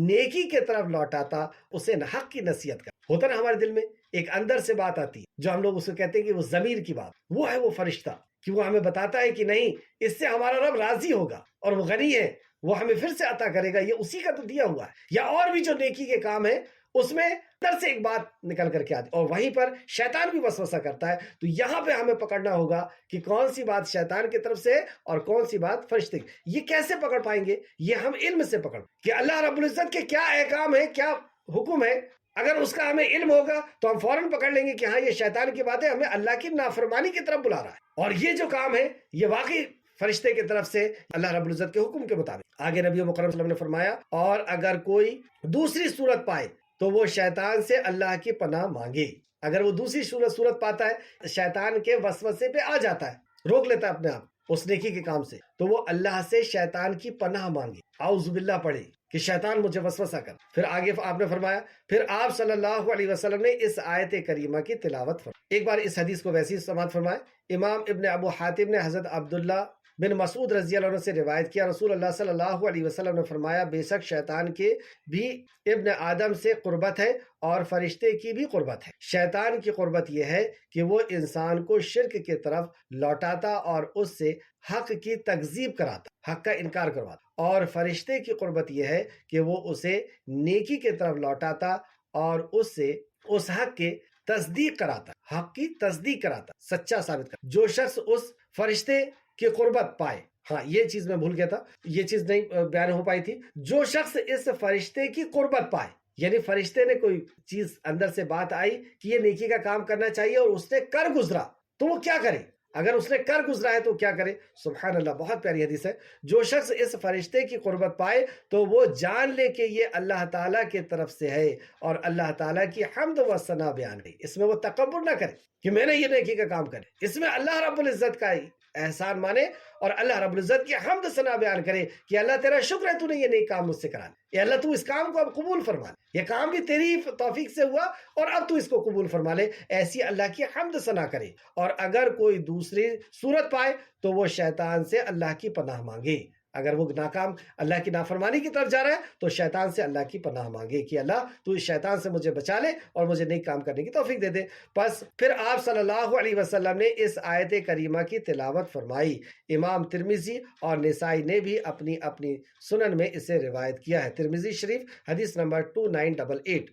نیکی کے طرف لوٹاتا، اسے حق کی نصیحت کرتا. ہوتا نا ہمارے دل میں ایک اندر سے بات آتی ہے جو ہم لوگ اسے کہتے ہیں کہ وہ ضمیر کی بات، وہ ہے وہ فرشتہ، کہ وہ ہمیں بتاتا ہے کہ نہیں، اس سے ہمارا رب راضی ہوگا اور وہ غنی ہے، وہ ہمیں پھر سے عطا کرے گا، یہ اسی کا تو دیا ہوا ہے. یا اور بھی جو نیکی کے کام ہے اس میں اندر سے ایک بات نکل کر کے آتی، اور وہیں پر شیطان بھی وسوسہ کرتا ہے. تو یہاں پہ ہمیں پکڑنا ہوگا کہ کون سی بات شیطان کی طرف سے اور کون سی بات فرشتے کی. یہ کیسے پکڑ پائیں گے؟ یہ ہم علم سے پکڑ کہ اللہ رب العزت کے کیا احکام ہے، کیا حکم ہے. اگر اس کا ہمیں علم ہوگا تو ہم فوراً پکڑ لیں گے کہ ہاں یہ شیطان کی باتیں ہمیں اللہ کی نافرمانی کی طرف بلا رہا ہے، اور یہ جو کام ہے یہ واقعی فرشتے کی طرف سے اللہ رب العزت کے حکم کے مطابق. آگے نبی مکرم صلی اللہ علیہ وسلم نے فرمایا اور اگر کوئی دوسری صورت پائے تو وہ شیطان سے اللہ کی پناہ مانگے. اگر وہ دوسری صورت پاتا ہے، شیطان کے وسوسے پہ آ جاتا ہے، روک لیتا ہے اپنے آپ اس نیکی کے کام سے، تو وہ اللہ سے شیطان کی پناہ مانگے، اعوذ باللہ پڑھے کہ شیطان مجھے وسوسہ کر. پھر آگے آپ نے فرمایا، پھر آپ صلی اللہ علیہ وسلم نے اس آیت کریمہ کی تلاوت فرمائی. ایک بار اس حدیث کو ویسے ہی سماعت فرمائے. امام ابن ابو حاتم نے حضرت عبداللہ بن مسعود رضی اللہ عنہ سے روایت کیا، رسول اللہ صلی اللہ علیہ وسلم نے فرمایا بے شک شیطان کے بھی ابن آدم سے قربت ہے اور فرشتے کی بھی قربت ہے. شیطان کی قربت یہ ہے کہ وہ انسان کو شرک کی طرف لوٹاتا اور اس سے حق کی تکذیب کراتا، حق کا انکار کرواتا. اور فرشتے کی قربت یہ ہے کہ وہ اسے نیکی کی طرف لوٹاتا اور اس سے اس حق کے تصدیق کراتا، حق کی تصدیق کراتا، سچا ثابت کرتا. جو شخص اس فرشتے کی قربت پائے، ہاں یہ چیز میں بھول گیا تھا، یہ چیز نہیں بیان ہو پائی تھی. جو شخص اس فرشتے کی قربت پائے، یعنی فرشتے نے کوئی چیز اندر سے بات آئی کہ یہ نیکی کا کام کرنا چاہیے اور اس نے کر گزرا، تو وہ کیا کرے؟ اگر اس نے کر گزرا ہے تو کیا کرے؟ سبحان اللہ، بہت پیاری حدیث ہے. جو شخص اس فرشتے کی قربت پائے تو وہ جان لے کہ یہ اللہ تعالیٰ کی طرف سے ہے اور اللہ تعالیٰ کی حمد و ثنا بیان کرے. اس میں وہ تکبر نہ کرے کہ میں نے یہ نیکی کا کام کرے، اس میں اللہ رب العزت کا احسان مانے اور اللہ رب العزت کی حمد ثنا بیان کرے کہ اللہ تیرا شکر ہے تو نے یہ نیک کام مجھ سے کرا، اے اللہ تو اس کام کو اب قبول فرما لے، یہ کام بھی تیری توفیق سے ہوا اور اب تو اس کو قبول فرما لے. ایسی اللہ کی حمد ثنا کرے. اور اگر کوئی دوسری صورت پائے تو وہ شیطان سے اللہ کی پناہ مانگے. اگر وہ ناکام اللہ کی نافرمانی کی طرف جا رہا ہے تو شیطان سے اللہ کی پناہ مانگے کہ اللہ تو اس شیطان سے مجھے بچا لے اور مجھے نیک کام کرنے کی توفیق دے دے. بس پھر آپ صلی اللہ علیہ وسلم نے اس آیت کریمہ کی تلاوت فرمائی. امام ترمذی اور نسائی نے بھی اپنی اپنی سنن میں اسے روایت کیا ہے. ترمذی شریف حدیث نمبر 2988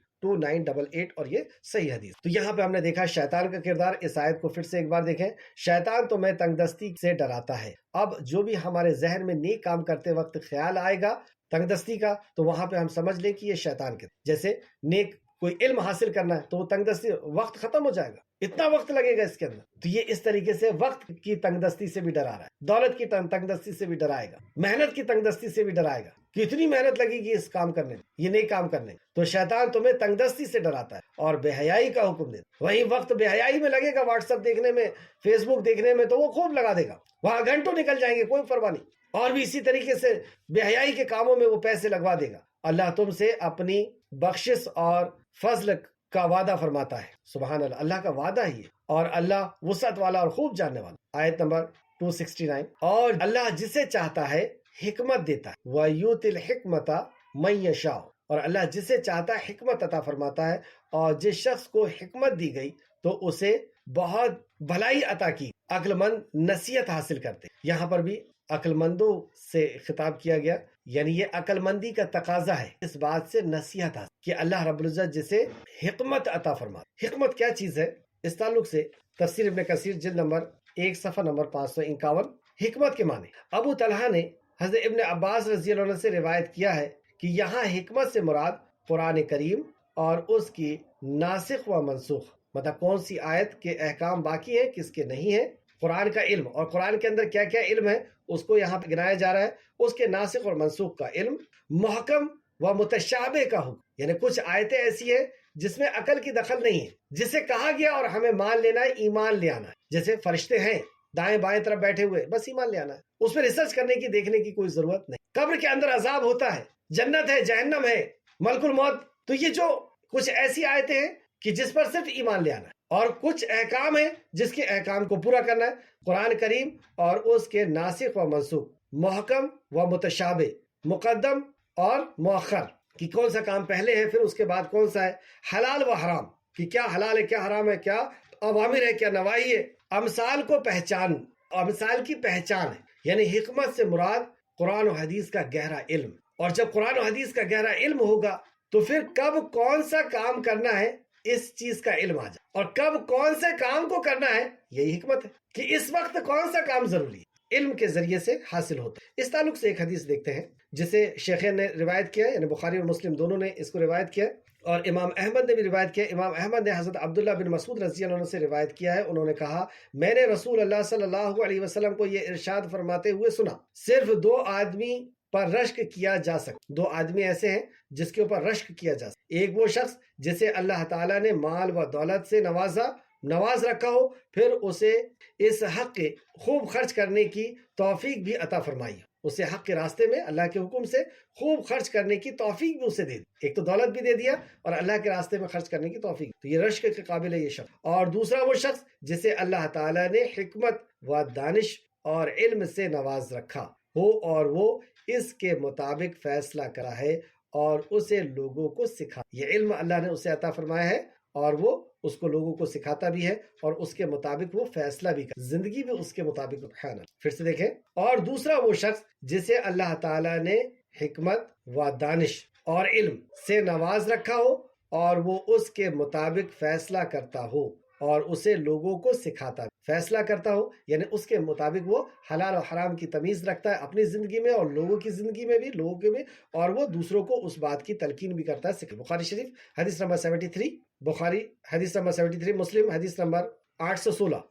اور یہ صحیح حدیث. تو یہاں پہ ہم نے دیکھا شیطان کا کردار. اس آیت کو پھر سے ایک بار دیکھیں. شیطان تو میں تنگ دستی سے ڈراتا ہے. اب جو بھی ہمارے ذہن میں نیک کام کرتے وقت خیال آئے گا تنگ دستی کا، تو وہاں پہ ہم سمجھ لیں کہ یہ شیطان کے، جیسے نیک کوئی علم حاصل کرنا ہے تو وہ تنگ دستی، وقت ختم ہو جائے گا، اتنا وقت لگے گا اس کے اندر، تو یہ اس طریقے سے وقت کی تنگ دستی سے بھی ڈرا رہا ہے، دولت کی تنگ دستی سے بھی ڈرائے گا، محنت کی تنگ دستی سے بھی ڈرائے گا کہ اتنی محنت لگے گی اس کام کرنے میں، یہ نیک کام کرنے. تو شیطان تمہیں تنگ دستی سے ڈراتا ہے اور بے حیائی کا حکم دیتا. وہی وقت بے حیائی میں لگے گا، واٹس ایپ دیکھنے میں، فیس بک دیکھنے میں، تو وہ خوب لگا دے گا، وہاں گھنٹوں نکل جائیں گے، کوئی پرواہ نہیں. اور بھی اسی طریقے سے بے حیائی کے کاموں میں وہ پیسے لگوا دے گا. اللہ تم سے اپنی بخشش اور فضل کا وعدہ فرماتا ہے. سبحان اللہ، اللہ کا وعدہ ہی ہے اور اللہ وسعت والا اور خوب جاننے والا. آیت نمبر 269. اور اللہ جسے چاہتا ہے حکمت دیتا ہے. وَيُؤْتِي الْحِكْمَةَ مَن يَشَاءُ. اور اللہ جسے چاہتا ہے حکمت عطا فرماتا ہے، اور جس شخص کو حکمت دی گئی تو اسے بہت بھلائی عطا کی. عقل مند نصیحت حاصل کرتے. یہاں پر بھی عقل مندوں سے خطاب کیا گیا، یعنی یہ عقل مندی کا تقاضا ہے اس بات سے نصیحت حاصل کہ اللہ رب العزت جسے حکمت عطا فرماتا. حکمت کیا چیز ہے؟ اس تعلق سے تفسیر ابن کثیر جلد نمبر 1 صفحہ نمبر 551. حکمت کے معنی. ابو طلحہ نے حضرت ابن عباس رضی اللہ عنہ سے روایت کیا ہے کہ یہاں حکمت سے مراد قرآن کریم اور اس کی ناسخ و منسوخ، مطلب کون سی آیت کے احکام باقی ہیں، کس کے نہیں ہیں، قرآن کا علم، اور قرآن کے اندر کیا کیا علم ہے اس کو یہاں پہ گنایا جا رہا ہے، اس کے ناسخ اور منسوخ کا علم، محکم و متشابہ کا حکم، یعنی کچھ آیتیں ایسی ہیں جس میں عقل کی دخل نہیں ہے، جسے کہا گیا اور ہمیں مان لینا ہے، ایمان لے آنا ہے، جیسے فرشتے ہیں دائیں بائیں طرف بیٹھے ہوئے، بس ایمان لے آنا ہے، اس پہ ریسرچ کرنے کی دیکھنے کی کوئی ضرورت نہیں۔ قبر کے اندر عذاب ہوتا ہے، جنت ہے، جہنم ہے، ملک الموت، تو یہ جو کچھ ایسی آیتیں ہیں کہ جس پر صرف ایمان لے آنا ہے، اور کچھ احکام ہیں جس کے احکام کو پورا کرنا ہے۔ قرآن کریم اور اس کے ناسخ و منسوخ، محکم و متشابہ، مقدم اور مؤخر، کہ کون سا کام پہلے ہے پھر اس کے بعد کون سا ہے، حلال و حرام، کہ کیا حلال ہے کیا حرام ہے، کیا اوامر ہے کیا نواہی ہے، امثال کو پہچان، امثال کی پہچان ہے، یعنی حکمت سے مراد قرآن و حدیث کا گہرا علم، اور جب قرآن و حدیث کا گہرا علم ہوگا تو پھر کب کون سا کام کرنا ہے اس چیز کا علم آ جائے، اور کب کون سے کام کو کرنا ہے یہی حکمت ہے، کہ اس وقت کون سا کام ضروری ہے، علم کے ذریعے سے حاصل ہوتا ہے۔ اس تعلق سے ایک حدیث دیکھتے ہیں جسے شیخین نے روایت کیا ہے، یعنی بخاری اور مسلم دونوں نے اس کو روایت کیا ہے، اور امام احمد نے بھی روایت کیا ہے۔ امام احمد نے حضرت عبداللہ بن مسعود رضی اللہ عنہ سے روایت کیا ہے، انہوں نے کہا میں نے رسول اللہ صلی اللہ علیہ وسلم کو یہ ارشاد فرماتے ہوئے سنا، صرف دو آدمی پر رشک کیا جا سکتا، دو آدمی ایسے ہیں جس کے اوپر رشک کیا جا سکتا، ایک وہ شخص جسے اللہ تعالیٰ نے مال و دولت سے نواز رکھا ہو، پھر اسے اس حق کے خوب خرچ کرنے کی توفیق بھی عطا فرمائی، اسے حق کے راستے میں اللہ کے حکم سے خوب خرچ کرنے کی توفیق بھی اسے دے دی، ایک تو دولت بھی دے دیا اور اللہ کے راستے میں خرچ کرنے کی توفیق، تو یہ رشک کے قابل ہے یہ شخص۔ اور دوسرا وہ شخص جسے اللہ تعالیٰ نے حکمت و دانش اور علم سے نواز رکھا ہو اور وہ اس کے مطابق فیصلہ کرا ہے اور اسے لوگوں کو سکھا، یہ علم اللہ نے اسے عطا فرمایا ہے اور وہ اس کو لوگوں کو سکھاتا بھی ہے اور اس کے مطابق وہ فیصلہ بھی کرتا، زندگی بھی اس کے مطابق اٹھانا۔ پھر سے دیکھیں، اور دوسرا وہ شخص جسے اللہ تعالیٰ نے حکمت و دانش اور علم سے نواز رکھا ہو اور وہ اس کے مطابق فیصلہ کرتا ہو اور اسے لوگوں کو سکھاتا، فیصلہ کرتا ہو یعنی اس کے مطابق وہ حلال و حرام کی تمیز رکھتا ہے اپنی زندگی میں اور لوگوں کی زندگی میں بھی، لوگوں کے میں، اور وہ دوسروں کو اس بات کی تلقین بھی کرتا ہے۔ بخاری شریف حدیث نمبر 73، بخاری حدیث نمبر 73، مسلم حدیث نمبر 816،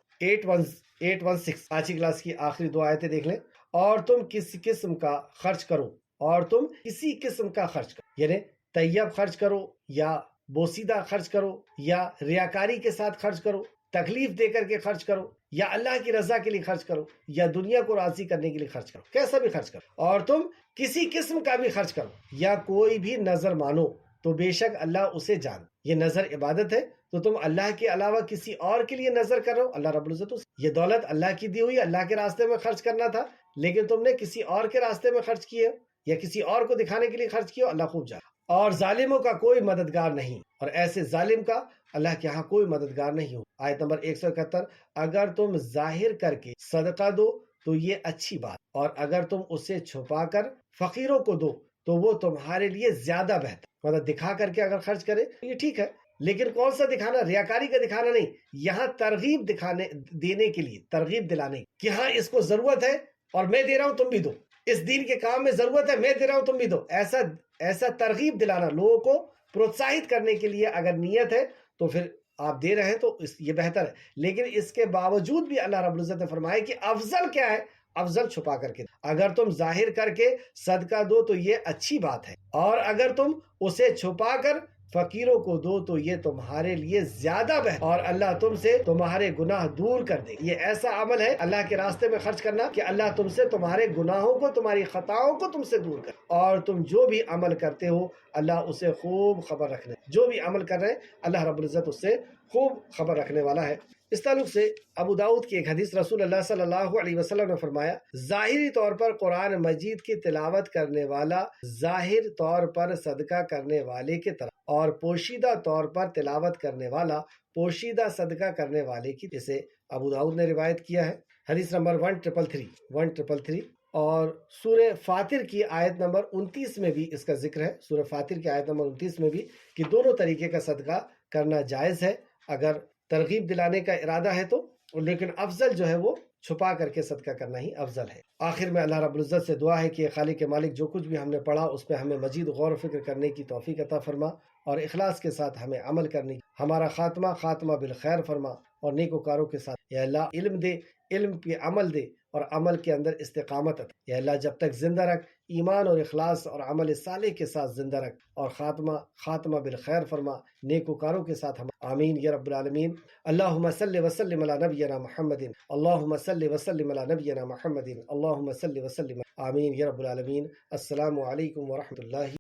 816۔ آج کی کلاس کی آخری دو آیتیں دیکھ لیں۔ اور تم کسی قسم کا خرچ کرو، اور تم کسی قسم کا خرچ کرو، یعنی طیب خرچ کرو یا بوسیدہ خرچ کرو یا ریاکاری کے ساتھ خرچ کرو، تکلیف دے کر کے خرچ کرو، یا اللہ کی رضا کے لیے خرچ کرو، یا دنیا کو راضی کرنے کے لیے خرچ کرو، کیسا بھی خرچ کرو، اور تم کسی قسم کا بھی خرچ کرو یا کوئی بھی نظر مانو تو بے شک اللہ اسے جان، یہ نظر عبادت ہے تو تم اللہ کے علاوہ کسی اور کے لیے نظر کرو، اللہ رب العزت یہ دولت اللہ کی دی ہوئی اللہ کے راستے میں خرچ کرنا تھا لیکن تم نے کسی اور کے راستے میں خرچ کیے یا کسی اور کو دکھانے کے لیے خرچ کیا، اللہ خوب جان۔ اور ظالموں کا کوئی مددگار نہیں، اور ایسے ظالم کا اللہ کے ہاں کوئی مددگار نہیں ہو۔ آیت نمبر 171، اگر تم ظاہر کر کے صدقہ دو تو یہ اچھی بات، اور اگر تم اسے چھپا کر فقیروں کو دو تو وہ تمہارے لیے زیادہ بہتر، مطلب دکھا کر کے اگر خرچ کرے تو یہ ٹھیک ہے، لیکن کون سا دکھانا، ریاکاری کا دکھانا نہیں، یہاں ترغیب دینے کے لیے، ترغیب دلانے کہ ہاں اس کو ضرورت ہے اور میں دے رہا ہوں تم بھی دو، اس دین کے کام میں ضرورت ہے میں دے رہا ہوں تم بھی دو، ایسا ترغیب دلانا، لوگوں کو پروتساہت کرنے کے لیے اگر نیت ہے تو پھر آپ دے رہے ہیں تو یہ بہتر ہے، لیکن اس کے باوجود بھی اللہ رب العزت نے فرمایا کہ افضل کیا ہے، افضل چھپا کر کے، اگر تم ظاہر کر کے صدقہ دو تو یہ اچھی بات ہے، اور اگر تم اسے چھپا کر فقیروں کو دو تو یہ تمہارے لیے زیادہ بہتر، اور اللہ تم سے تمہارے گناہ دور کر دے۔ یہ ایسا عمل ہے اللہ کے راستے میں خرچ کرنا کہ اللہ تم سے تمہارے گناہوں کو، تمہاری خطاؤں کو تم سے دور کر، اور تم جو بھی عمل کرتے ہو اللہ اسے خوب خبر رکھنے، جو بھی عمل کر رہے ہیں اللہ رب العزت اس سے خوب خبر رکھنے والا ہے۔ اس تعلق سے ابو داؤد کی ایک حدیث، رسول اللہ صلی اللہ علیہ وسلم نے فرمایا، ظاہری طور پر قرآن مجید کی تلاوت کرنے والا ظاہر طور پر صدقہ کرنے والے کی طرح، اور پوشیدہ طور پر تلاوت کرنے والا پوشیدہ صدقہ کرنے والے کی، جسے ابو داؤد نے روایت کیا ہے۔ حدیث نمبر 1333۔ اور سورہ فاطر کی آیت نمبر 29 میں بھی اس کا ذکر ہے، سورہ فاطر کی آیت نمبر 29 میں بھی، کہ دونوں طریقے کا صدقہ کرنا جائز ہے اگر ترغیب دلانے کا ارادہ ہے تو، لیکن افضل جو ہے وہ چھپا کر کے صدقہ کرنا ہی افضل ہے۔ آخر میں اللہ رب العزت سے دعا ہے کہ خالق مالک جو کچھ بھی ہم نے پڑھا اس پہ ہمیں مزید غور و فکر کرنے کی توفیق عطا فرما اور اخلاص کے ساتھ ہمیں عمل کرنے کی، ہمارا خاتمہ بالخیر فرما اور نیکوکاروں کے ساتھ یا اللہ علم دے، علم پہ عمل دے اور عمل کے اندر استقامت عطا یا اللہ جب تک زندہ رکھ، ایمان اور اخلاص اور عمل صالح کے ساتھ زندہ رکھ اور خاتمہ بالخیر فرما، نیکوکاروں کے ساتھ ہم آمین یا رب العالمین۔ اللہم صلی وسلم علی نبینا محمد، اللہم صلی وسلم علی نبینا محمد، اللہم صلی وسلم، آمین یا رب العالمین۔ السلام علیکم ورحمۃ اللہ